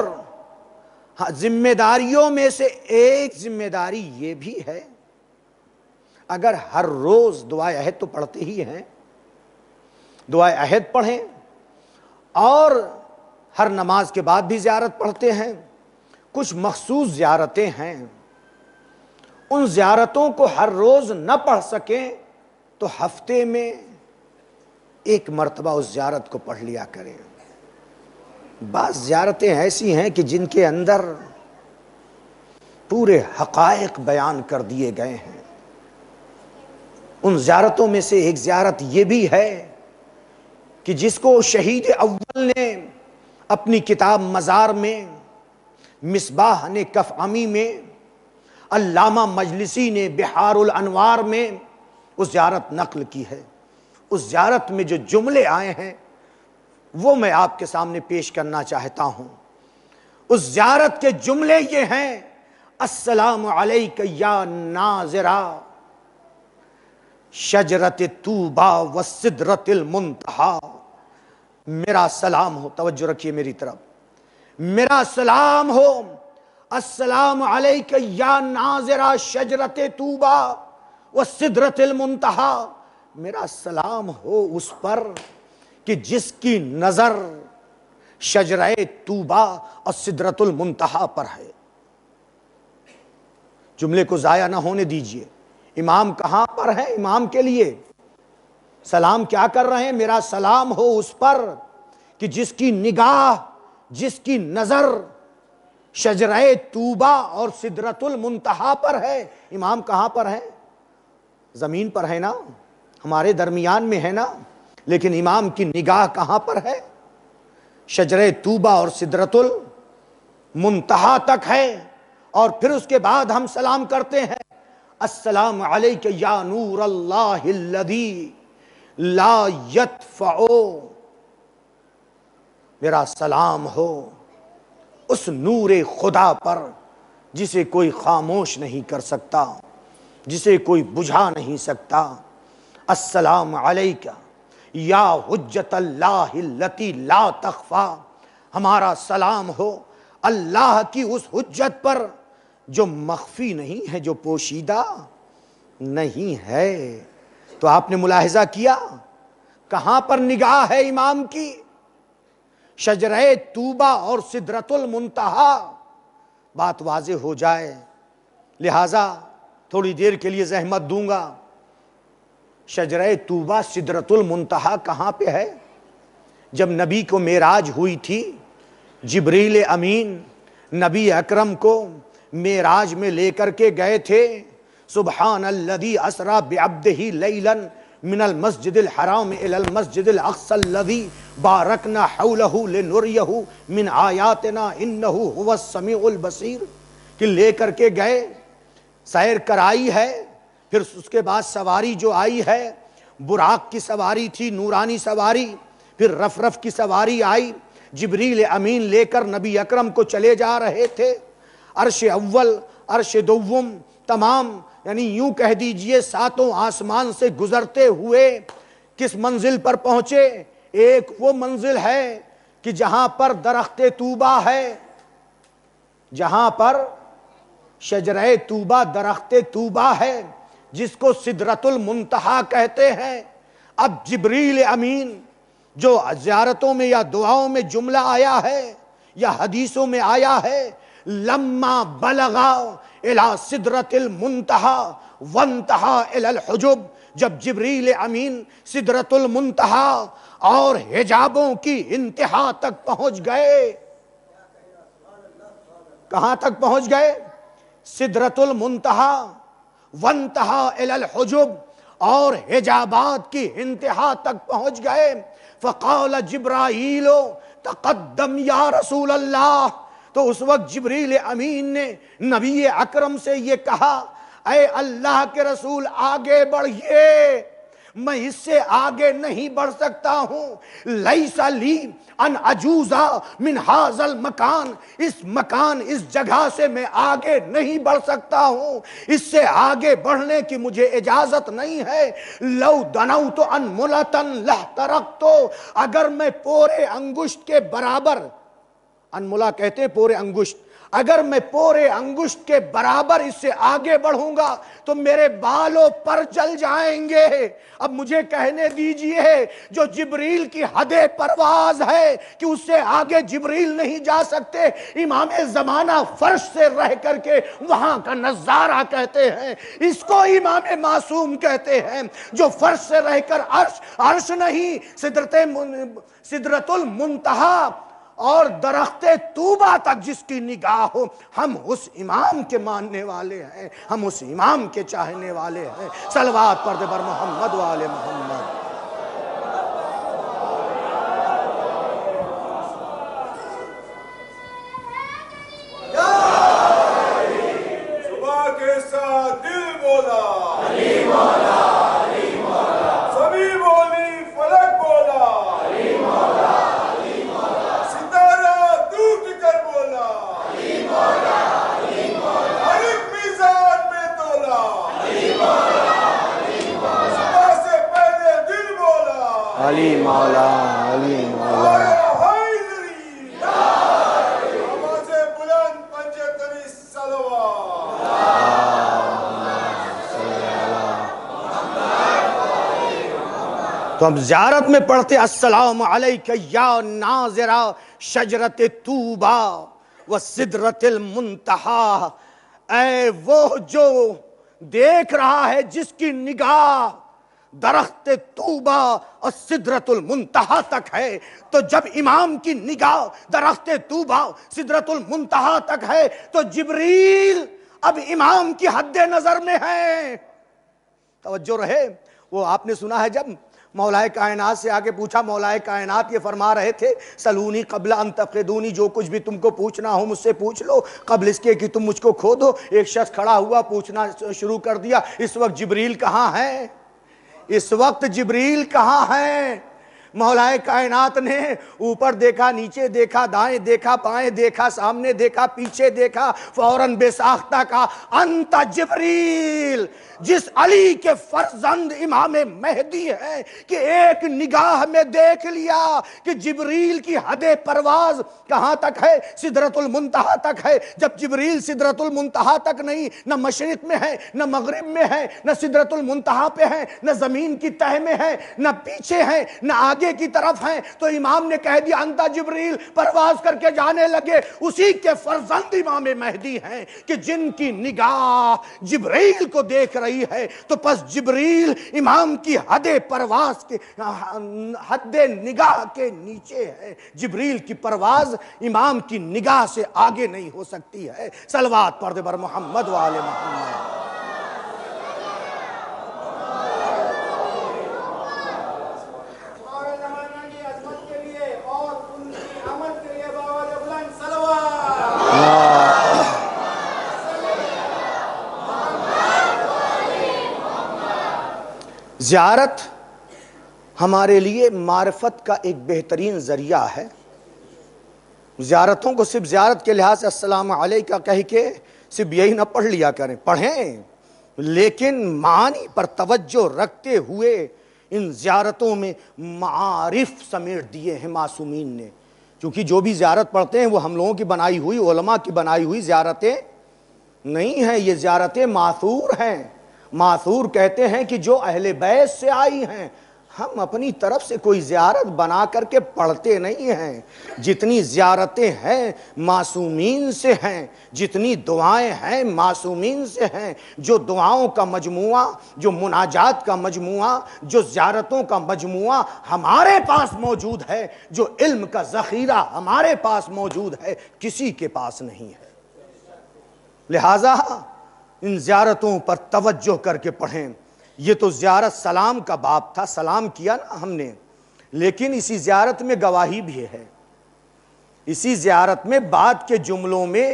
ذمہ داریوں میں سے ایک ذمہ داری یہ بھی ہے، اگر ہر روز دعائے عہد تو پڑھتے ہی ہیں، دعائے عہد پڑھیں، اور ہر نماز کے بعد بھی زیارت پڑھتے ہیں. کچھ مخصوص زیارتیں ہیں، ان زیارتوں کو ہر روز نہ پڑھ سکیں تو ہفتے میں ایک مرتبہ اس زیارت کو پڑھ لیا کریں. بعض زیارتیں ایسی ہیں کہ جن کے اندر پورے حقائق بیان کر دیے گئے ہیں. ان زیارتوں میں سے ایک زیارت یہ بھی ہے کہ جس کو شہید اول نے اپنی کتاب مزار میں، مصباح نے کف امی میں، علامہ مجلسی نے بحار الانوار میں اس زیارت نقل کی ہے. اس زیارت میں جو جملے آئے ہیں وہ میں آپ کے سامنے پیش کرنا چاہتا ہوں. اس زیارت کے جملے یہ ہیں: السلام علیک یا ناظرا شجرت طوبی والسدرۃ المنتہی. میرا سلام ہو، توجہ رکھیے میری طرف، میرا سلام ہو، السلام علیک یا ناظرا شجرت طوبی والسدرۃ المنتہی. میرا سلام ہو اس پر کہ جس کی نظر شجرہ طوبی اور سدرۃ المنتہی پر ہے. جملے کو ضائع نہ ہونے دیجئے. امام کہاں پر ہے؟ امام کے لیے سلام کیا کر رہے ہیں؟ میرا سلام ہو اس پر کہ جس کی نگاہ، جس کی نظر شجرہ طوبی اور سدرۃ المنتہی پر ہے. امام کہاں پر ہے؟ زمین پر ہے نا، ہمارے درمیان میں ہے نا، لیکن امام کی نگاہ کہاں پر ہے؟ شجرہ طوبی اور سدرۃ المنتہی تک ہے. اور پھر اس کے بعد ہم سلام کرتے ہیں: السلام علیک یا نور اللہ الذی لا یطفع. میرا سلام ہو اس نور خدا پر جسے کوئی خاموش نہیں کر سکتا، جسے کوئی بجھا نہیں سکتا. السلام علیک یا حجت اللہ التی لا تخفی. ہمارا سلام ہو اللہ کی اس حجت پر جو مخفی نہیں ہے، جو پوشیدہ نہیں ہے. تو آپ نے ملاحظہ کیا کہاں پر نگاہ ہے امام کی؟ شجرہ طوبی اور سدرۃ المنتہی. بات واضح ہو جائے، لہٰذا تھوڑی دیر کے لیے زحمت دوں گا. شجرہ طوبی سدرۃ المنتہی کہاں پہ ہے؟ جب نبی کو معراج ہوئی تھی، جبریل امین نبی اکرم کو معراج میں لے کر کے گئے تھے. سبحان الذی اسری بعبدہ لیلا من المسجد الحرام الى المسجد الاقصى الذي باركنا حوله لنريه من آیاتنا انه هو السمیع البصیر، کہ لے کر کے گئے، سیر کرائی ہے، پھر اس کے بعد سواری جو آئی ہے براق کی سواری تھی، نورانی سواری، پھر رف رف کی سواری آئی، جبریل امین لے کر نبی اکرم کو چلے جا رہے تھے، عرش اول عرش دوم تمام، یعنی یوں کہہ دیجئے ساتوں آسمان سے گزرتے ہوئے کس منزل پر پہنچے؟ ایک وہ منزل ہے کہ جہاں پر درخت طوبہ ہے، جہاں پر شجرہ طوبہ درخت طوبہ ہے، جس کو سدرۃ المنتہا کہتے ہیں۔ اب جبریل امین جو زیارتوں میں یا دعاؤں میں جملہ آیا ہے یا حدیثوں میں آیا ہے، لما بلغا الی سدرۃ المنتہا وانتہا الی الحجب، جب جبریل امین سدرۃ المنتہا اور حجابوں کی انتہا تک پہنچ گئے، کہاں تک پہنچ گئے؟ سدرۃ المنتہا وانتہا الی الحجب، اور حجابات کی انتہا تک پہنچ گئے۔ فقال جبرائیل تقدم یا رسول اللہ، تو اس وقت جبریل امین نے نبی اکرم سے یہ کہا، اے اللہ کے رسول آگے بڑھئے، میں اس سے آگے نہیں بڑھ سکتا ہوں، لیس لی ان اجوزا من ھذا المکان، اس مکان اس جگہ سے میں آگے نہیں بڑھ سکتا ہوں، اس سے آگے بڑھنے کی مجھے اجازت نہیں ہے۔ لو دنوت انملۃ لاحترقت، اگر میں پورے انگشت کے برابر، انملہ کہتے ہیں پورے انگشت، اگر میں پورے انگشت کے برابر اس سے آگے بڑھوں گا تو میرے بالوں پر جل جائیں گے۔ اب مجھے کہنے دیجئے جو جبریل کی حد پرواز ہے کہ اس سے آگے جبریل نہیں جا سکتے، امام زمانہ فرش سے رہ کر کے وہاں کا نظارہ کہتے ہیں، اس کو امام معصوم کہتے ہیں، جو فرش سے رہ کر عرش نہیں سدرۃ المنتہا اور درخت طوبہ تک جس کی نگاہ ہو، ہم اس امام کے ماننے والے ہیں، ہم اس امام کے چاہنے والے ہیں۔ صلوات پڑھ دے بر محمد و آل محمد۔ صبح کے ساتھ دل بولا علی مولا، علی مولا، سبھی بولی فلک بولا علی مولا، علی مولا، ستارہ ٹوٹ کر بولا علی مولا، علی مولا، ہر ایک میزان میں تولا علی مولا، علی مولا، صبح سے پہلے دل بولا علی مولا، علی مولا۔ حیدری آواز بلند پنجتنی صلوات۔ تو ہم زیارت میں پڑھتے السلام علیک یا ناظرہ شجرت طوبہ و سدرت المنتہا، اے وہ جو دیکھ رہا ہے جس کی نگاہ درخت طوبہ اور سدرت المنتہا تک ہے۔ تو جب امام کی نگاہ درخت طوبہ سدرت المنتہا تک ہے تو جبریل اب امام کی حد نظر میں ہے۔ توجہ رہے، وہ آپ نے سنا ہے جب مولا کائنات سے آگے پوچھا، مولا کائنات یہ فرما رہے تھے سلونی قبل ان تفقدونی، جو کچھ بھی تم کو پوچھنا ہو مجھ سے پوچھ لو قبل اس کے کہ تم مجھ کو کھو دو۔ ایک شخص کھڑا ہوا پوچھنا شروع کر دیا، اس وقت جبریل کہاں ہے؟ اس وقت جبریل کہاں ہے؟ مولا کائنات نے اوپر دیکھا، نیچے دیکھا، دائیں دیکھا، بائیں دیکھا، سامنے دیکھا، پیچھے دیکھا، فوراً بے ساختہ کہا انت جبریل، جس علی کے فرزند امام مہدی ہے کہ ایک نگاہ میں دیکھ لیا کہ جبریل کی حد پرواز کہاں تک ہے؟ سدرۃ المنتہا تک ہے۔ جب جبریل سدرۃ المنتہا تک نہیں، نہ مشرق میں ہے، نہ مغرب میں ہے، نہ سدرۃ المنتہا پہ ہے، نہ زمین کی تہہ میں ہے، نہ پیچھے ہے، نہ آگے کی طرف ہیں، تو امام نے کہہ دیا انتا جبریل، پرواز کر کے جانے لگے۔ اسی کے فرزند امام مہدی ہیں کہ جن کی نگاہ جبریل کو دیکھ رہی ہے، تو پس جبریل امام کی حد پرواز کے حد نگاہ کے نیچے ہے۔ جبریل کی پرواز امام کی نگاہ سے آگے نہیں ہو سکتی ہے۔ صلوات پڑھ دے بر محمد و آل محمد۔ زیارت ہمارے لیے معرفت کا ایک بہترین ذریعہ ہے. زیارتوں کو صرف زیارت کے لحاظ سے السلام علیکہ کہہ کے صرف یہی نہ پڑھ لیا کریں، پڑھیں، لیکن معانی پر توجہ رکھتے ہوئے ان زیارتوں میں معارف سمیٹ دیے ہیں معصومین نے. کیونکہ جو بھی زیارت پڑھتے ہیں وہ ہم لوگوں کی بنائی ہوئی، علماء کی بنائی ہوئی زیارتیں نہیں ہیں. یہ زیارتیں ماثور ہیں. ماثور کہتے ہیں کہ جو اہل بیت سے آئی ہیں. ہم اپنی طرف سے کوئی زیارت بنا کر کے پڑھتے نہیں ہیں. جتنی زیارتیں ہیں معصومین سے ہیں، جتنی دعائیں ہیں معصومین سے ہیں. جو دعاؤں کا مجموعہ، جو مناجات کا مجموعہ، جو زیارتوں کا مجموعہ ہمارے پاس موجود ہے، جو علم کا ذخیرہ ہمارے پاس موجود ہے، کسی کے پاس نہیں ہے. لہٰذا ان زیارتوں پر توجہ کر کے پڑھیں. یہ تو زیارت سلام کا باب تھا، سلام کیا نا ہم نے، لیکن اسی زیارت میں گواہی بھی ہے. اسی زیارت میں بعد کے جملوں میں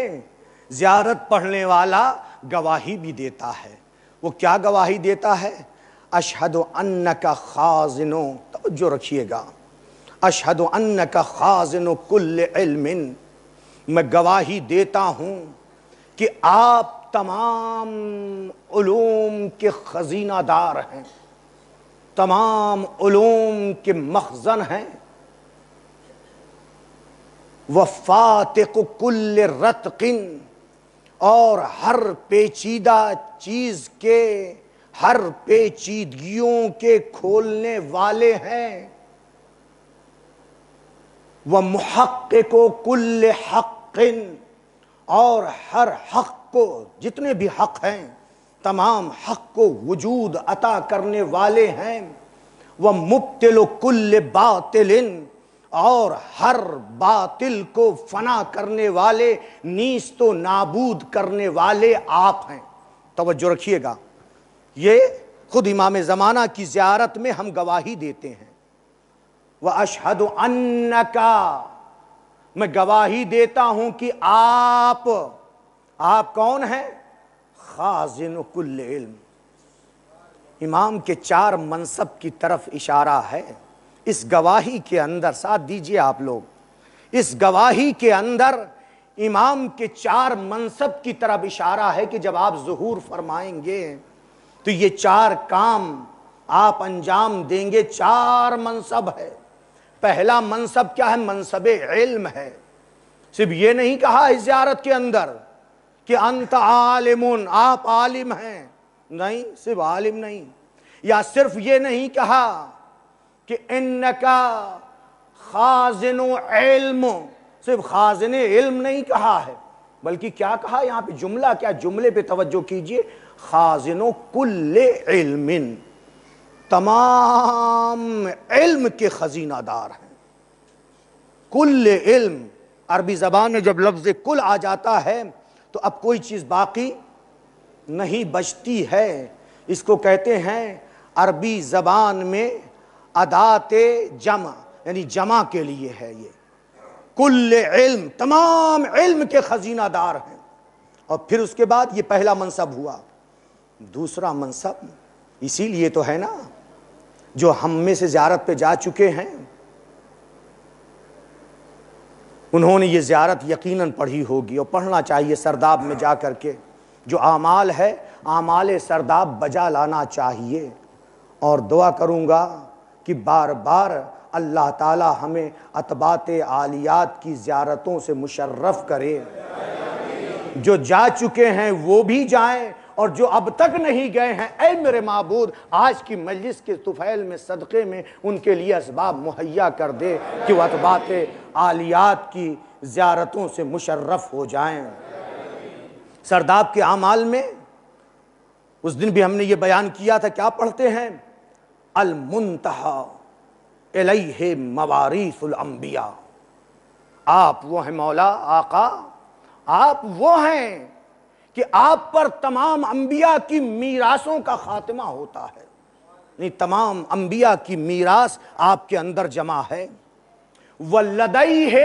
زیارت پڑھنے والا گواہی بھی دیتا ہے. وہ کیا گواہی دیتا ہے؟ اشہد انک خازن، توجہ رکھیے گا، اشہد انک خازن کل علم، میں گواہی دیتا ہوں کہ آپ تمام علوم کے خزینہ دار ہیں، تمام علوم کے مخزن ہیں. وفاتق کل رتق، اور ہر پیچیدہ چیز کے، ہر پیچیدگیوں کے کھولنے والے ہیں. ومحقق کل حق، اور ہر حق کو، جتنے بھی حق ہیں تمام حق کو وجود عطا کرنے والے ہیں. ومبطل کل باطل، اور ہر باطل کو فنا کرنے والے، نیست و نابود کرنے والے آپ ہیں. توجہ رکھیے گا، یہ خود امام زمانہ کی زیارت میں ہم گواہی دیتے ہیں. وَأَشْهَدُ أَنَّكَ، میں گواہی دیتا ہوں کہ آپ کون ہیں؟ خازن کل علم. امام کے 4 منصب کی طرف اشارہ ہے اس گواہی کے اندر. ساتھ دیجئے آپ لوگ، اس گواہی کے اندر امام کے 4 منصب کی طرف اشارہ ہے کہ جب آپ ظہور فرمائیں گے تو یہ 4 کام آپ انجام دیں گے. 4 منصب ہے. پہلا منصب کیا ہے؟ منصب علم ہے. صرف یہ نہیں کہا اس زیارت کے اندر کہ انت عالم، آپ عالم ہیں، نہیں، صرف عالم نہیں. یا صرف یہ نہیں کہا کہ انکا خازن علم، صرف خازن علم نہیں کہا ہے، بلکہ کیا کہا یہاں پہ؟ جملہ کیا؟ جملے پہ توجہ کیجئے. خازن کل علم، تمام علم کے خزینہ دار ہیں. کل علم، عربی زبان میں جب لفظ کل آ جاتا ہے تو اب کوئی چیز باقی نہیں بچتی ہے. اس کو کہتے ہیں عربی زبان میں ادات جمع، یعنی جمع کے لیے ہے. یہ کل علم، تمام علم کے خزینہ دار ہیں. اور پھر اس کے بعد یہ پہلا منصب ہوا. دوسرا منصب اسی لیے تو ہے نا، جو ہم میں سے زیارت پہ جا چکے ہیں انہوں نے یہ زیارت یقیناً پڑھی ہوگی، اور پڑھنا چاہیے سرداب میں جا کر کے. جو اعمال ہے، اعمال سرداب بجا لانا چاہیے. اور دعا کروں گا کہ بار بار اللہ تعالی ہمیں اتباط عالیات کی زیارتوں سے مشرف کرے. جو جا چکے ہیں وہ بھی جائیں، اور جو اب تک نہیں گئے ہیں، اے میرے معبود آج کی مجلس کے طفیل میں، صدقے میں ان کے لیے اسباب مہیا کر دے کہ وہ اتباط عالیات کی زیارتوں سے مشرف ہو جائیں. سرداب کے اعمال میں اس دن بھی ہم نے یہ بیان کیا تھا، کیا پڑھتے ہیں؟ المنتہا الیہ مواریث الانبیاء. آپ وہ ہیں مولا، آقا، آپ وہ ہیں کہ آپ پر تمام انبیاء کی میراثوں کا خاتمہ ہوتا ہے. یعنی تمام انبیاء کی میراث آپ کے اندر جمع ہے. وَلَدَيْهِ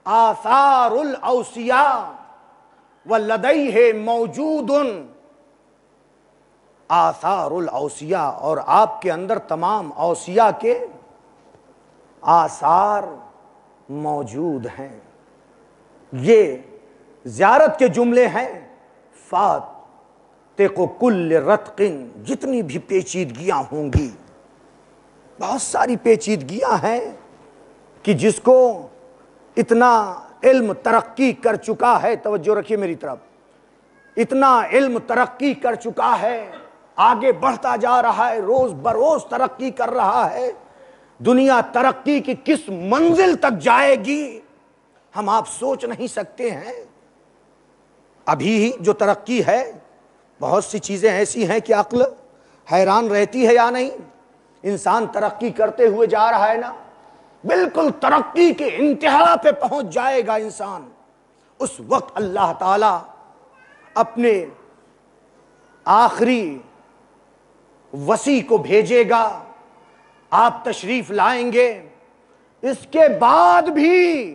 آثار الاوصیاء وَلَدَيْهِ موجود آثار الاوصیاء، اور آپ کے اندر تمام اوصیاء کے آثار موجود ہیں۔ یہ زیارت کے جملے ہیں۔ فاتق کل رتق، جتنی بھی پیچیدگیاں ہوں گی، بہت ساری پیچیدگیاں ہیں کہ جس کو اتنا علم ترقی کر چکا ہے، توجہ رکھیے میری طرف، اتنا علم ترقی کر چکا ہے، آگے بڑھتا جا رہا ہے، روز بروز ترقی کر رہا ہے، دنیا ترقی کی کس منزل تک جائے گی ہم آپ سوچ نہیں سکتے ہیں۔ ابھی ہی جو ترقی ہے، بہت سی چیزیں ایسی ہیں کہ عقل حیران رہتی ہے یا نہیں۔ انسان ترقی کرتے ہوئے جا رہا ہے نا، بالکل ترقی کے انتہا پہ پہنچ جائے گا انسان، اس وقت اللہ تعالی اپنے آخری وصی کو بھیجے گا، آپ تشریف لائیں گے۔ اس کے بعد بھی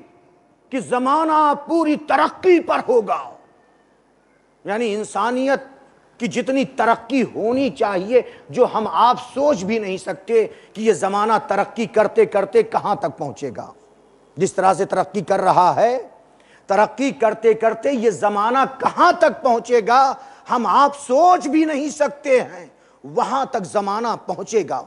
کہ زمانہ پوری ترقی پر ہوگا، یعنی انسانیت کی جتنی ترقی ہونی چاہیے، جو ہم آپ سوچ بھی نہیں سکتے کہ یہ زمانہ ترقی کرتے کرتے کہاں تک پہنچے گا۔ جس طرح سے ترقی کر رہا ہے، ترقی کرتے کرتے یہ زمانہ کہاں تک پہنچے گا ہم آپ سوچ بھی نہیں سکتے ہیں۔ وہاں تک زمانہ پہنچے گا،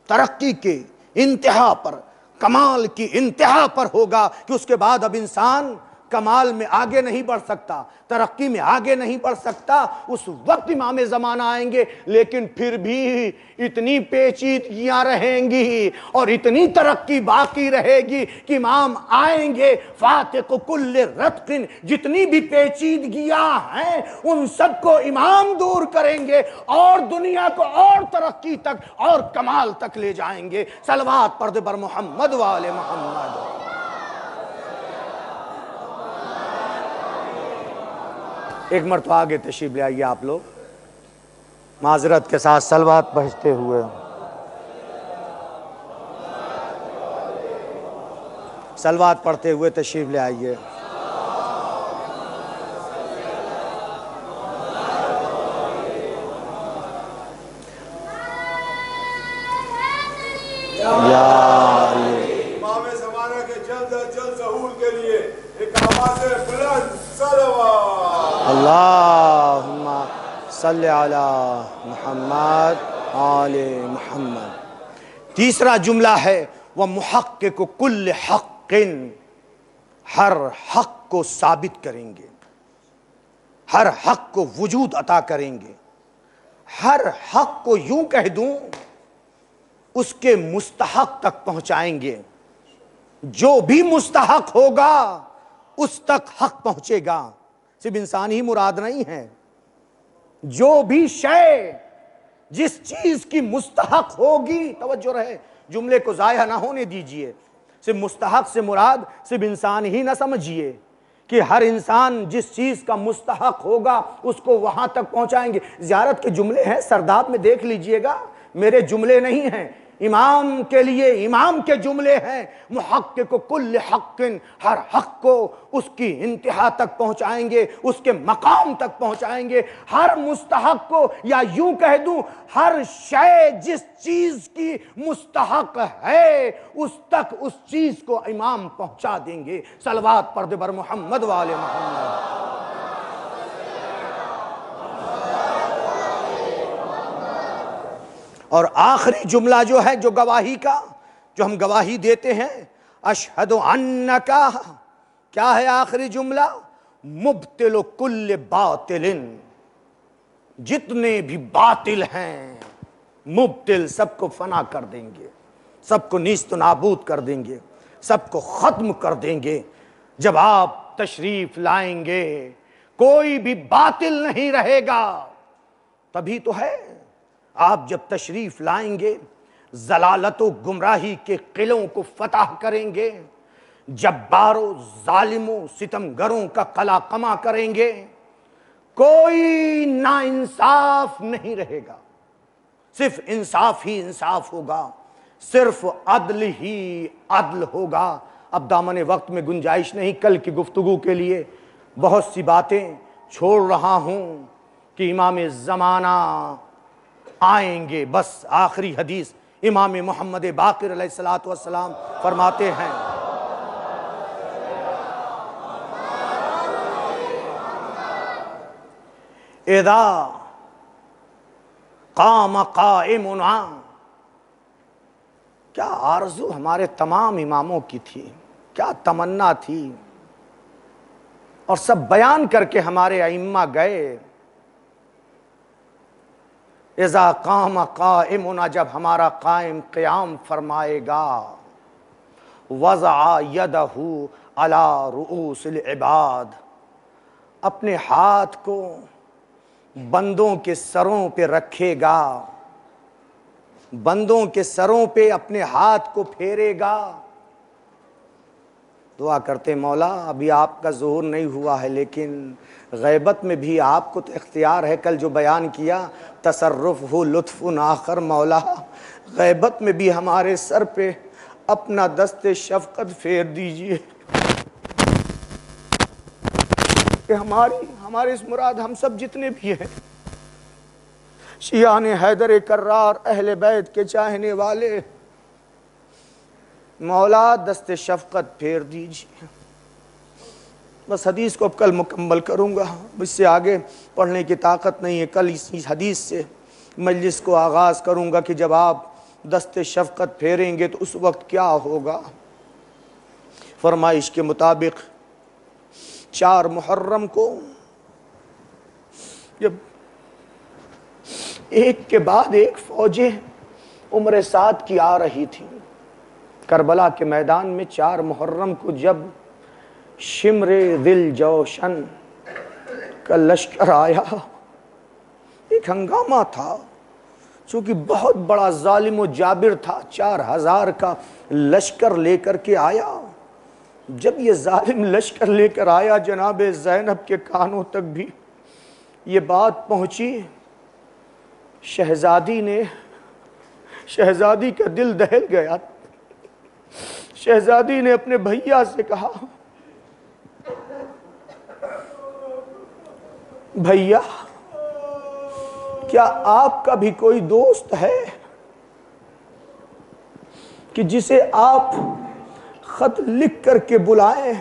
ترقی کے انتہا پر، کمال کی انتہا پر ہوگا کہ اس کے بعد اب انسان کمال میں آگے نہیں بڑھ سکتا، ترقی میں آگے نہیں بڑھ سکتا۔ اس وقت امام زمانہ آئیں گے، لیکن پھر بھی اتنی پیچیدگیاں رہیں گی اور اتنی ترقی باقی رہے گی کہ امام آئیں گے فاتق کل رتق، جتنی بھی پیچیدگیاں ہیں ان سب کو امام دور کریں گے اور دنیا کو اور ترقی تک اور کمال تک لے جائیں گے۔ صلوات پڑھ دے بر محمد و آل محمد۔ ایک مرتبہ آگے تشریف لے آئیے آپ لوگ، معذرت کے ساتھ صلوات پڑھتے ہوئے، صلوات پڑھتے ہوئے تشریف لے آئیے۔ امام زمانہ کے جلد از جلد ظہور کے لیے ایک آواز بلند صلوات۔ اللہم صلی علی محمد آل محمد۔ تیسرا جملہ ہے وَمُحَقِّقُ كُلِّ حَقٍ، ہر حق کو ثابت کریں گے، ہر حق کو وجود عطا کریں گے، ہر حق کو یوں کہہ دوں اس کے مستحق تک پہنچائیں گے۔ جو بھی مستحق ہوگا اس تک حق پہنچے گا، صرف انسان ہی مراد نہیں ہے، جو بھی شے جس چیز کی مستحق ہوگی، توجہ رہے جملے کو ضائع نہ ہونے دیجئے، صرف مستحق سے مراد صرف انسان ہی نہ سمجھیے کہ ہر انسان جس چیز کا مستحق ہوگا اس کو وہاں تک پہنچائیں گے۔ زیارت کے جملے ہیں، سرداب میں دیکھ لیجئے گا، میرے جملے نہیں ہیں، امام کے لیے امام کے جملے ہیں۔ محقق کل حق، ہر حق کو اس کی انتہا تک پہنچائیں گے، اس کے مقام تک پہنچائیں گے۔ ہر مستحق کو، یا یوں کہہ دوں ہر شے جس چیز کی مستحق ہے اس تک اس چیز کو امام پہنچا دیں گے۔ صلوات پڑھ دے بر محمد و آل محمد۔ اور آخری جملہ جو ہے، جو گواہی کا، جو ہم گواہی دیتے ہیں، اشہد انکا، کیا ہے آخری جملہ؟ مبتل کل باطل، جتنے بھی باطل ہیں مبتل سب کو فنا کر دیں گے، سب کو نیست و نابود کر دیں گے، سب کو ختم کر دیں گے۔ جب آپ تشریف لائیں گے کوئی بھی باطل نہیں رہے گا۔ تبھی تو ہے آپ جب تشریف لائیں گے ضلالت و گمراہی کے قلعوں کو فتح کریں گے، جباروں ظالموں ستمگروں کا قلع قمع کریں گے، کوئی ناانصاف نہیں رہے گا، صرف انصاف ہی انصاف ہوگا، صرف عدل ہی عدل ہوگا۔ اب دامن وقت میں گنجائش نہیں، کل کی گفتگو کے لیے بہت سی باتیں چھوڑ رہا ہوں کہ امام زمانہ آئیں گے۔ بس آخری حدیث امام محمد باقر علیہ الصلوۃ والسلام فرماتے ہیں اذا قام قائمنا، کیا آرزو ہمارے تمام اماموں کی تھی، کیا تمنا تھی، اور سب بیان کر کے ہمارے ائمہ گئے۔ اذا قام قائمنا، جب ہمارا قائم قیام فرمائے گا، وضع یدہ علی رؤوس العباد، اپنے ہاتھ کو بندوں کے سروں پہ رکھے گا، بندوں کے سروں پہ اپنے ہاتھ کو پھیرے گا۔ دعا کرتے مولا ابھی آپ کا ظہور نہیں ہوا ہے، لیکن غیبت میں بھی آپ کو تو اختیار ہے۔ کل جو بیان کیا تصرف ہو لطف آخر، مولا غیبت میں بھی ہمارے سر پہ اپنا دست شفقت پھیر دیجئے کہ ہمارے اس مراد ہم سب جتنے بھی ہیں، شیعان حیدر کرار، اہل بیت کے چاہنے والے، مولا دست شفقت پھیر دیجئے۔ بس حدیث کو اب کل مکمل کروں گا، اس سے آگے پڑھنے کی طاقت نہیں ہے۔ کل اسی حدیث سے مجلس کو آغاز کروں گا کہ جب آپ دست شفقت پھیریں گے تو اس وقت کیا ہوگا۔ فرمائش کے مطابق 4 محرم کو جب ایک کے بعد ایک فوجیں عمر سعد کی آ رہی تھی کربلا کے میدان میں، 4 محرم کو جب شمر دل جوشن کا لشکر آیا، ایک ہنگامہ تھا، چونکہ بہت بڑا ظالم و جابر تھا، 4000 کا لشکر لے کر کے آیا۔ جب یہ ظالم لشکر لے کر آیا، جناب زینب کے کانوں تک بھی یہ بات پہنچی، شہزادی کا دل دہل گیا۔ شہزادی نے اپنے بھیا سے کہا، بھیا کیا آپ کا بھی کوئی دوست ہے کہ جسے آپ خط لکھ کر کے بلائیں؟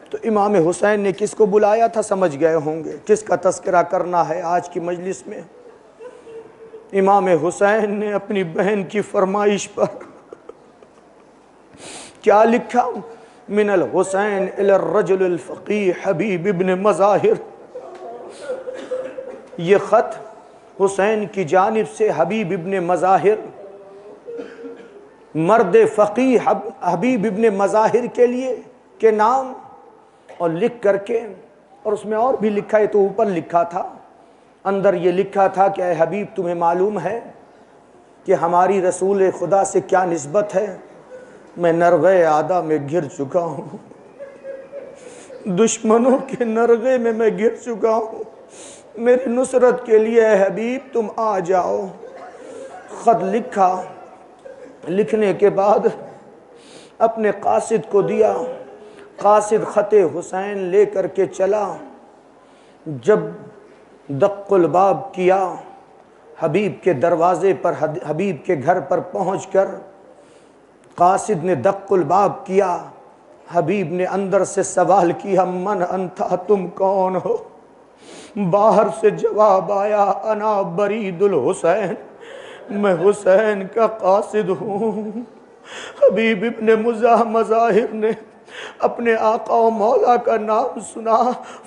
تو امام حسین نے کس کو بلایا تھا سمجھ گئے ہوں گے، کس کا تذکرہ کرنا ہے آج کی مجلس میں۔ امام حسین نے اپنی بہن کی فرمائش پر کیا لکھا؟ من الحسین الی الرجل الفقیہ حبیب ابن مظاہر۔ یہ خط حسین کی جانب سے حبیب ابن مظاہر، مرد فقیہ حبیب ابن مظاہر کے لیے کے نام، اور لکھ کر کے، اور اس میں اور بھی لکھا ہے، تو اوپر لکھا تھا، اندر یہ لکھا تھا کہ اے حبیب تمہیں معلوم ہے کہ ہماری رسول خدا سے کیا نسبت ہے؟ میں نرغے عادہ میں گر چکا ہوں، دشمنوں کے نرغے میں گر چکا ہوں، میری نصرت کے لیے اے حبیب تم آ جاؤ۔ خط لکھا، لکھنے کے بعد اپنے قاصد کو دیا، قاصد خط حسین لے کر کے چلا۔ جب دق الباب کیا، حبیب کے دروازے پر، حبیب کے گھر پر پہنچ کر قاصد نے دق الباب کیا، حبیب نے اندر سے سوال کیا، من انتا، تم کون ہو؟ باہر سے جواب آیا، انا برید الحسین، میں حسین کا قاصد ہوں۔ حبیب ابن مظاہر نے اپنے آقا و مولا کا نام سنا،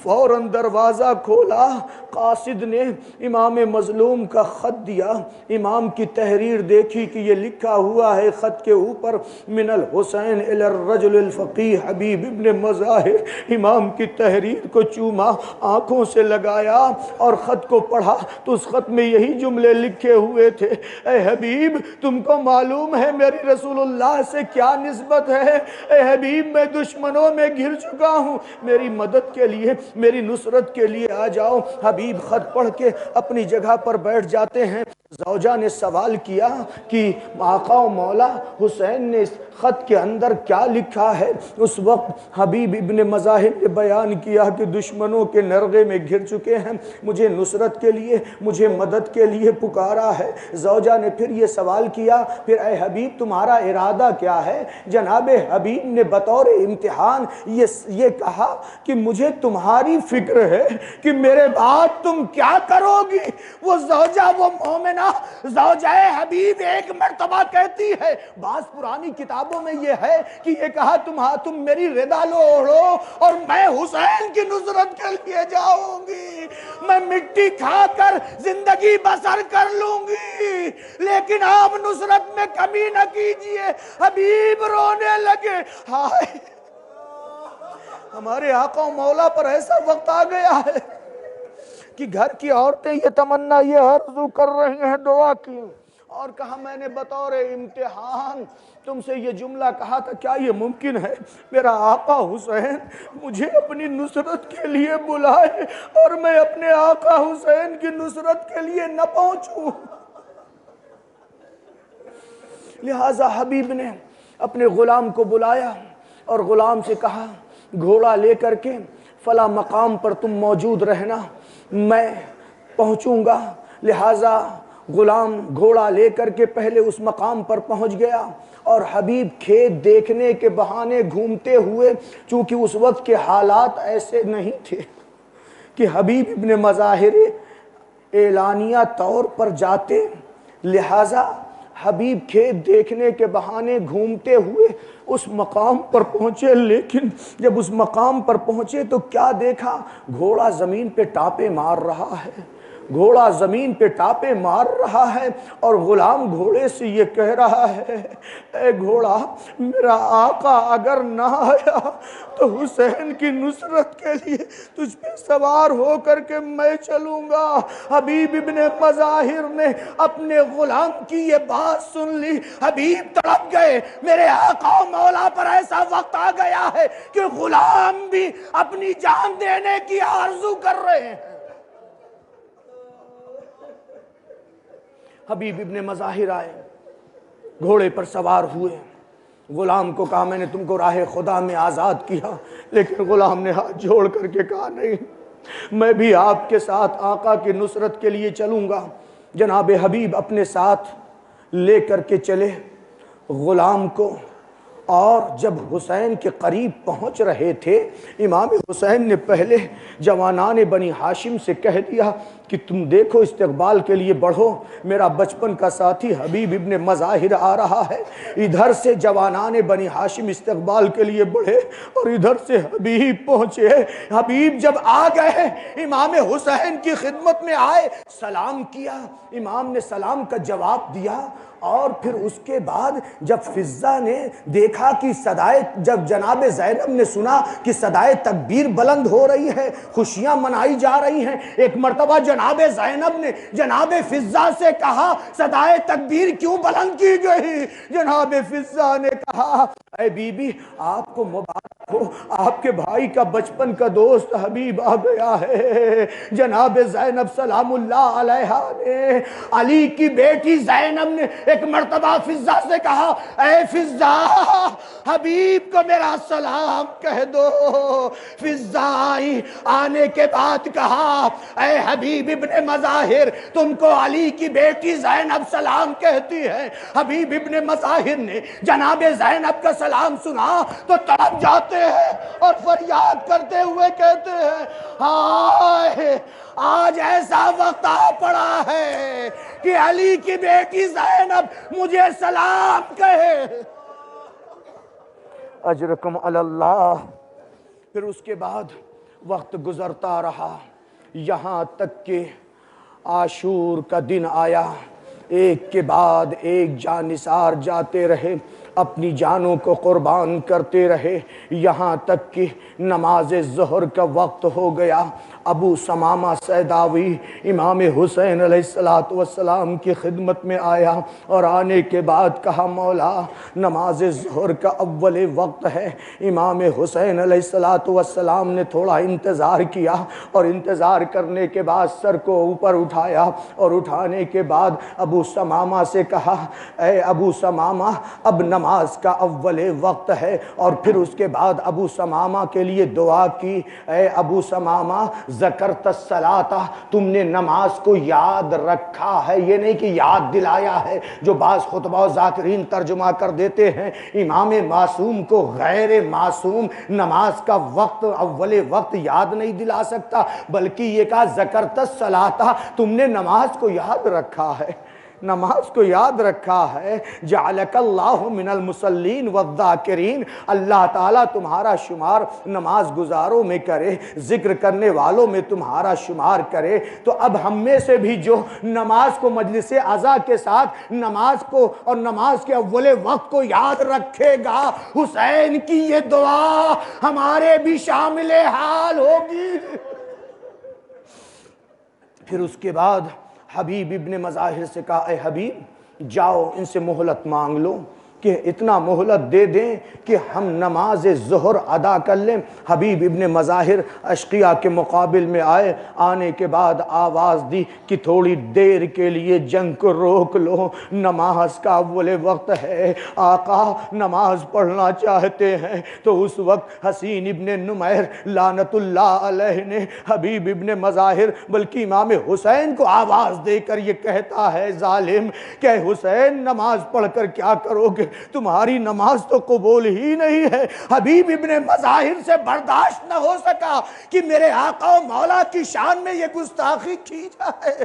فوراً دروازہ کھولا، قاصد نے امام مظلوم کا خط دیا، امام کی تحریر دیکھی کہ یہ لکھا ہوا ہے خط کے اوپر من الحسین الی الرجل الفقیہ حبیب ابن مظاہر۔ امام کی تحریر کو چوما، آنکھوں سے لگایا اور خط کو پڑھا تو اس خط میں یہی جملے لکھے ہوئے تھے، اے حبیب تم کو معلوم ہے میری رسول اللہ سے کیا نسبت ہے؟ اے حبیب میں دشمنوں میں گر چکا ہوں، میری مدد کے لیے، میری نصرت کے لیے آ جاؤ۔ حبیب خط پڑھ کے اپنی جگہ پر بیٹھ جاتے ہیں۔ زوجہ نے سوال کیا کہ آقا و مولا حسین نے اس خط کے اندر کیا لکھا ہے؟ اس وقت حبیب ابن مظاہر نے بیان کیا کہ دشمنوں کے نرغے میں گر چکے ہیں، مجھے نصرت کے لیے، مجھے مدد کے لیے پکارا ہے۔ زوجہ نے پھر یہ سوال کیا، پھر اے حبیب تمہارا ارادہ کیا ہے؟ جناب حبیب نے بطور امتحان یہ کہا کہ مجھے تمہاری فکر ہے کہ میرے بعد تم کیا کرو گی۔ وہ زوجہ، وہ مومنہ زوجہ حبیب ایک مرتبہ کہتی ہے، بعض پرانی کتابوں میں یہ ہے کہ یہ کہا تم میری رضا لو اوڑھو اور میں حسین کی نصرت کے لیے جاؤں گی، میں مٹی کھا کر زندگی بسر کر لوں گی، لیکن آپ نصرت میں کمی نہ کیجئے۔ حبیب رونے لگے، ہائے ہمارے آقا و مولا پر ایسا وقت آ گیا ہے کہ گھر کی عورتیں یہ تمنا، یہ آرزو کر رہی ہیں دعا کی، اور کہا میں نے بطور امتحان تم سے یہ جملہ کہا تھا، کیا یہ ممکن ہے میرا آقا حسین مجھے اپنی نصرت کے لیے بلائے اور میں اپنے آقا حسین کی نصرت کے لیے نہ پہنچوں؟ لہٰذا حبیب نے اپنے غلام کو بلایا اور غلام سے کہا گھوڑا لے کر کے فلاں مقام پر تم موجود رہنا، میں پہنچوں گا۔ لہٰذا غلام گھوڑا لے کر کے پہلے اس مقام پر پہنچ گیا اور حبیب کھیت دیکھنے کے بہانے گھومتے ہوئے، چونکہ اس وقت کے حالات ایسے نہیں تھے کہ حبیب ابن مظاہر اعلانیہ طور پر جاتے، لہٰذا حبیب کھیت دیکھنے کے بہانے گھومتے ہوئے اس مقام پر پہنچے، لیکن جب اس مقام پر پہنچے تو کیا دیکھا؟ گھوڑا زمین پہ ٹاپے مار رہا ہے، گھوڑا زمین پہ ٹاپے مار رہا ہے، اور غلام گھوڑے سے یہ کہہ رہا ہے اے گھوڑا میرا آقا اگر نہ آیا تو حسین کی نصرت کے لیے تجھ پہ سوار ہو کر کے میں چلوں گا۔ حبیب ابن مظاہر نے اپنے غلام کی یہ بات سن لی، حبیب تڑپ گئے، میرے آقا و مولا پر ایسا وقت آ گیا ہے کہ غلام بھی اپنی جان دینے کی آرزو کر رہے ہیں۔ حبیب ابن مظاہر آئے، گھوڑے پر سوار ہوئے، غلام کو کہا میں نے تم کو راہ خدا میں آزاد کیا، لیکن غلام نے ہاتھ جوڑ کر کے کہا نہیں، میں بھی آپ کے ساتھ آقا کی نصرت کے لیے چلوں گا۔ جناب حبیب اپنے ساتھ لے کر کے چلے غلام کو، اور جب حسین کے قریب پہنچ رہے تھے، امام حسین نے پہلے جوانان بنی ہاشم سے کہہ دیا کہ تم دیکھو استقبال کے لیے بڑھو، میرا بچپن کا ساتھی حبیب ابن مظاہر آ رہا ہے۔ ادھر سے جوانان بنی ہاشم استقبال کے لیے بڑھے اور ادھر سے حبیب پہنچے۔ حبیب جب آ گئے، امام حسین کی خدمت میں آئے، سلام کیا، امام نے سلام کا جواب دیا، اور پھر اس کے بعد جب فضہ نے دیکھا کہ صدائے، جب جناب زینب نے سنا کہ صدائے تکبیر بلند ہو رہی ہے، خوشیاں منائی جا رہی ہیں، ایک مرتبہ جناب زینب نے جناب فضہ سے کہا صدائے تکبیر کیوں بلند کی گئی؟ جناب فضہ نے کہا اے بی بی آپ کو مبارک ہو، آپ کے بھائی کا بچپن کا دوست حبیب آ گیا ہے۔ جناب زینب سلام اللہ علیہا نے، علی کی بیٹی زینب نے ایک مرتبہ فضہ سے کہا اے فضہ حبیب کو میرا سلام کہہ دو۔ فضہ آئی، آنے کے بعد کہا اے حبیب ابن مظاہر تم کو علی کی بیٹی زینب سلام کہتی ہے۔ حبیب ابن مظاہر نے جناب زینب کا سلام سنا تو تڑپ جاتے ہیں اور فریاد کرتے ہوئے کہتے ہیں ہائے آج ایسا وقت آ پڑا ہے کہ علی کی بیٹی زینب مجھے سلام کہے۔ اجرکم علی اللہ۔ پھر اس کے بعد وقت گزرتا رہا، یہاں تک کہ عاشور کا دن آیا، ایک کے بعد ایک جانثار جاتے رہے، اپنی جانوں کو قربان کرتے رہے، یہاں تک کہ نماز ظہر کا وقت ہو گیا۔ ابو ثمامہ سیداوی امام حسین علیہ السلام کی خدمت میں آیا اور آنے کے بعد کہا مولا نماز ظہر کا اول وقت ہے۔ امام حسین علیہ السلام نے تھوڑا انتظار کیا اور انتظار کرنے کے بعد سر کو اوپر اٹھایا اور اٹھانے کے بعد ابو ثمامہ سے کہا اے ابو ثمامہ اب نماز کا اول وقت ہے، اور پھر اس کے بعد ابو ثمامہ کے لیے دعا کی اے ابو ثمامہ ذکرت الصلاۃ، تم نے نماز کو یاد رکھا ہے، یہ نہیں کہ یاد دلایا ہے جو بعض خطبہ و ذاکرین ترجمہ کر دیتے ہیں۔ امام معصوم کو غیر معصوم نماز کا وقت اول وقت یاد نہیں دلا سکتا، بلکہ یہ کہا ذکرت الصلاۃ، تم نے نماز کو یاد رکھا ہے، نماز کو یاد رکھا ہے۔ جعلک اللہ من المصلین والذاکرین، اللہ تعالیٰ تمہارا شمار نماز گزاروں میں کرے، ذکر کرنے والوں میں تمہارا شمار کرے۔ تو اب ہم میں سے بھی جو نماز کو مجلس عزا کے ساتھ نماز کو اور نماز کے اول وقت کو یاد رکھے گا، حسین کی یہ دعا ہمارے بھی شامل حال ہوگی۔ پھر اس کے بعد حبیب ابن مظاہر سے کہا اے حبیب جاؤ ان سے مہلت مانگ لو کہ اتنا مہلت دے دیں کہ ہم نماز ظہر ادا کر لیں۔ حبیب ابن مظاہر اشقیاء کے مقابل میں آئے، آنے کے بعد آواز دی کہ تھوڑی دیر کے لیے جنگ کو روک لو، نماز کا اول وقت ہے، آقا نماز پڑھنا چاہتے ہیں۔ تو اس وقت حسین ابن نمیر لعنت اللہ علیہ نے حبیب ابن مظاہر بلکہ امام حسین کو آواز دے کر یہ کہتا ہے ظالم کہ حسین نماز پڑھ کر کیا کرو گے، تمہاری نماز تو قبول ہی نہیں ہے۔ حبیب ابن مظاہر سے برداشت نہ ہو سکا کہ میرے آقا و مولا کی شان میں یہ گستاخی کی جائے،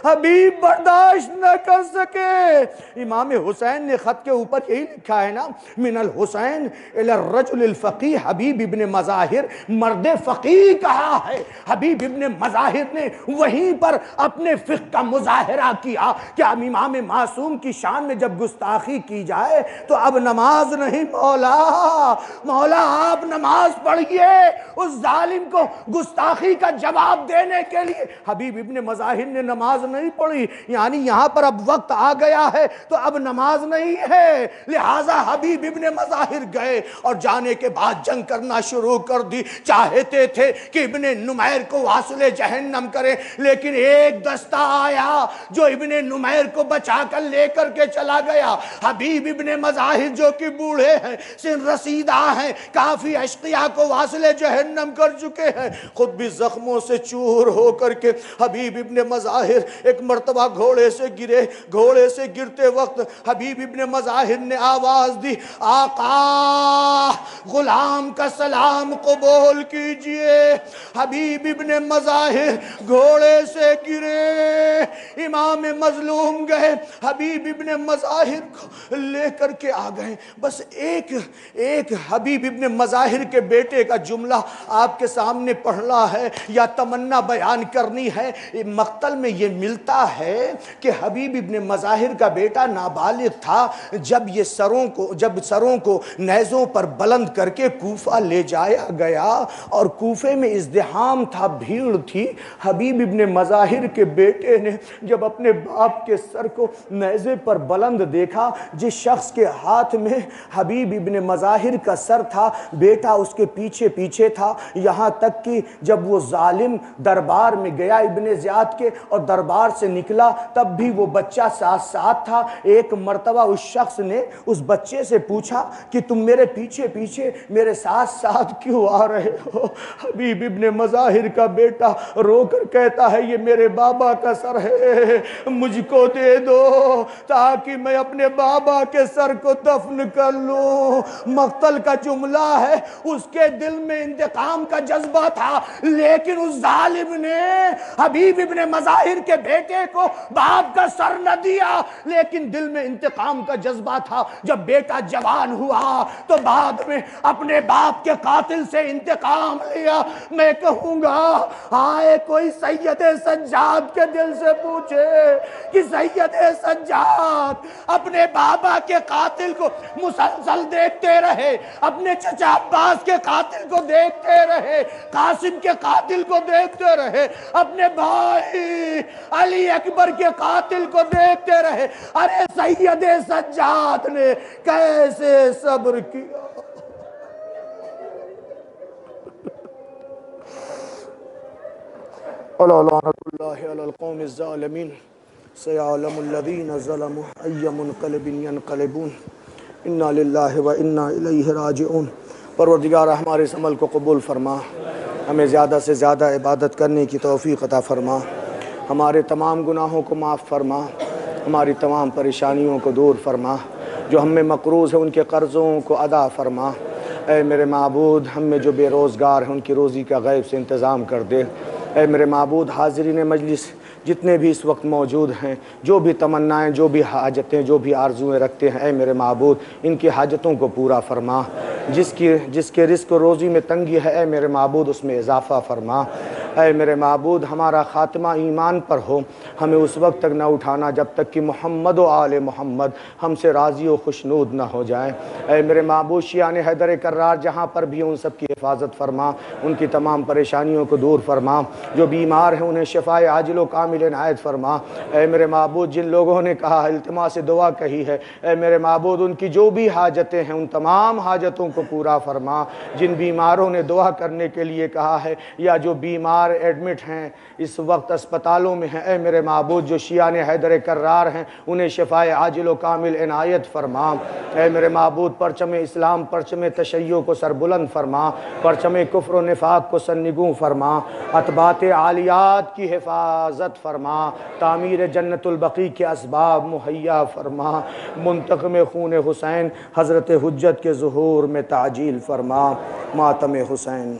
حبیب برداشت نہ کر سکے۔ امام حسین نے خط کے اوپر یہی لکھا ہے نا، من الحسین الی الرجل الفقیہ، حبیب ابن مظاہر مرد فقیہ کہا ہے۔ حبیب ابن مظاہر نے وہیں پر اپنے فقہ کا مظاہرہ کیا کہ اب امام معصوم کی شان میں جب گستاخی کی جائے تو اب نماز نہیں، مولا آپ نماز پڑھئے اس ظالم کو گستاخی کا جواب دینے کے لیے۔ حبیب ابن مظاہر نے نماز نہیں پڑھی، یعنی یہاں پر اب وقت آ گیا ہے تو اب نماز نہیں ہے، لہٰذا حبیب ابن مظاہر گئے اور جانے کے بعد جنگ کرنا شروع کر دی۔ چاہتے تھے کہ ابن نمیر کو واصل جہنم کرے، لیکن ایک دستہ آیا جو ابن نمیر کو بچا کر لے کر کے چلا گیا۔ حبیب ابن مظاہر جو کہ بوڑھے ہیں، سن رسیدہ ہیں، کافی اشقیاء کو واصل جہنم کر چکے ہیں، خود بھی زخموں سے چور ہو کر کے حبیب ابن مظاہر ایک مرتبہ گھوڑے سے گرے۔ گھوڑے سے گرتے وقت حبیب ابن مظاہر نے آواز دی آقا غلام کا سلام قبول کیجئے۔ حبیب ابن مظاہر گھوڑے سے گرے، امام مظلوم گئے، حبیب ابن مظاہر کو لے کر کے آ گئے۔ بس ایک حبیب ابن مظاہر کے بیٹے کا جملہ آپ کے سامنے پڑھنا ہے یا تمنا بیان کرنی ہے۔ مقتل میں یہ ملتا ہے کہ حبیب ابن مظاہر کا بیٹا نابالغ تھا جب یہ سروں کو نیزوں پر بلند کر کے کوفہ لے جایا گیا، اور کوفے میں ازدحام تھا، بھیڑ تھی۔ حبیب ابن مظاہر کے بیٹے نے جب اپنے باپ کے سر کو نیزے پر بلند دیکھا، جس شخص کے ہاتھ میں حبیب ابن مظاہر کا سر تھا، بیٹا اس کے پیچھے پیچھے تھا، یہاں تک کہ جب وہ ظالم دربار میں گیا ابن زیاد کے اور دربار سے نکلا تب بھی وہ بچہ ساتھ تھا۔ ایک مرتبہ اس شخص نے اس بچے سے پوچھا کہ تم میرے پیچھے پیچھے میرے ساتھ کیوں آ رہے ہو؟ حبیب ابن مظاہر کا بیٹا رو کر کہتا ہے یہ میرے بابا کا سر ہے، مجھ کو دے دو تاکہ میں اپنے بابا کے سر کو دفن کر لوں۔ مقتل کا جملہ ہے، اس کے دل میں انتقام کا جذبہ تھا، لیکن اس ظالم نے حبیب ابن مظاہر کے بیٹے کو باپ کا سر نہ دیا، لیکن دل میں انتقام کا جذبہ تھا۔ جب بیٹا جوان ہوا تو بعد میں اپنے باپ کے قاتل سے انتقام لیا۔ میں کہوں گا آئے کوئی سید سجاد کے دل سے پوچھے کہ سید سجاد اپنے بابا کے قاتل کو مسلسل دیکھتے رہے، اپنے چچا عباس کے قاتل کو دیکھتے رہے، قاسم کے قاتل کو دیکھتے رہے، اپنے بھائی علی اکبر کے قاتل کو دیکھتے رہے، ارے سید سجاد نے کیسے صبر کیا؟ الا لعنت اللہ علی القوم الظالمین سیعلم الذین ظلموا ای منقلب ینقلبون انا للہ و انا الیہ راجعون۔ پروردگار ہمارے اس عمل کو قبول فرما، ہمیں زیادہ سے زیادہ عبادت کرنے کی توفیق عطا فرما، ہمارے تمام گناہوں کو معاف فرما، ہماری تمام پریشانیوں کو دور فرما، جو ہم میں مقروض ہیں ان کے قرضوں کو ادا فرما۔ اے میرے معبود، ہم میں جو بے روزگار ہیں ان کی روزی کا غیب سے انتظام کر دے۔ اے میرے معبود، حاضرین مجلس جتنے بھی اس وقت موجود ہیں، جو بھی تمنائیں، جو بھی حاجتیں، جو بھی آرزویں رکھتے ہیں، اے میرے معبود ان کی حاجتوں کو پورا فرما۔ جس کے رزق و روزی میں تنگی ہے، اے میرے معبود اس میں اضافہ فرما۔ اے میرے معبود، ہمارا خاتمہ ایمان پر ہو، ہمیں اس وقت تک نہ اٹھانا جب تک کہ محمد و آل محمد ہم سے راضی و خوشنود نہ ہو جائیں۔ اے میرے معبود، شیعان حیدر کرار جہاں پر بھی ان سب کی حفاظت فرما، ان کی تمام پریشانیوں کو دور فرما، جو بیمار ہیں انہیں شفائے عاجل و کامل عنایت فرما۔ اے میرے معبود، جن لوگوں نے کہا التماس دعا کہی ہے، اے میرے معبود ان کی جو بھی حاجتیں ہیں ان تمام حاجتوں کو پورا فرما۔ جن بیماروں نے دعا کرنے کے لیے کہا ہے یا جو بیمار ایڈمٹ ہیں اس وقت اسپتالوں میں ہیں، اے میرے معبود جو شیعان حیدر کرار ہیں انہیں شفائے عاجل و کامل عنایت فرما۔ اے میرے معبود، پرچم اسلام، پرچم تشیع کو سربلند فرما، پرچم کفر و نفاق کو سرنگوں فرما، اتباط عالیات کی حفاظت فرما، تعمیر جنت البقیع کے اسباب مہیا فرما، منتقم خون حسین حضرت حجت کے ظہور میں تعجیل فرما۔ ماتم حسین۔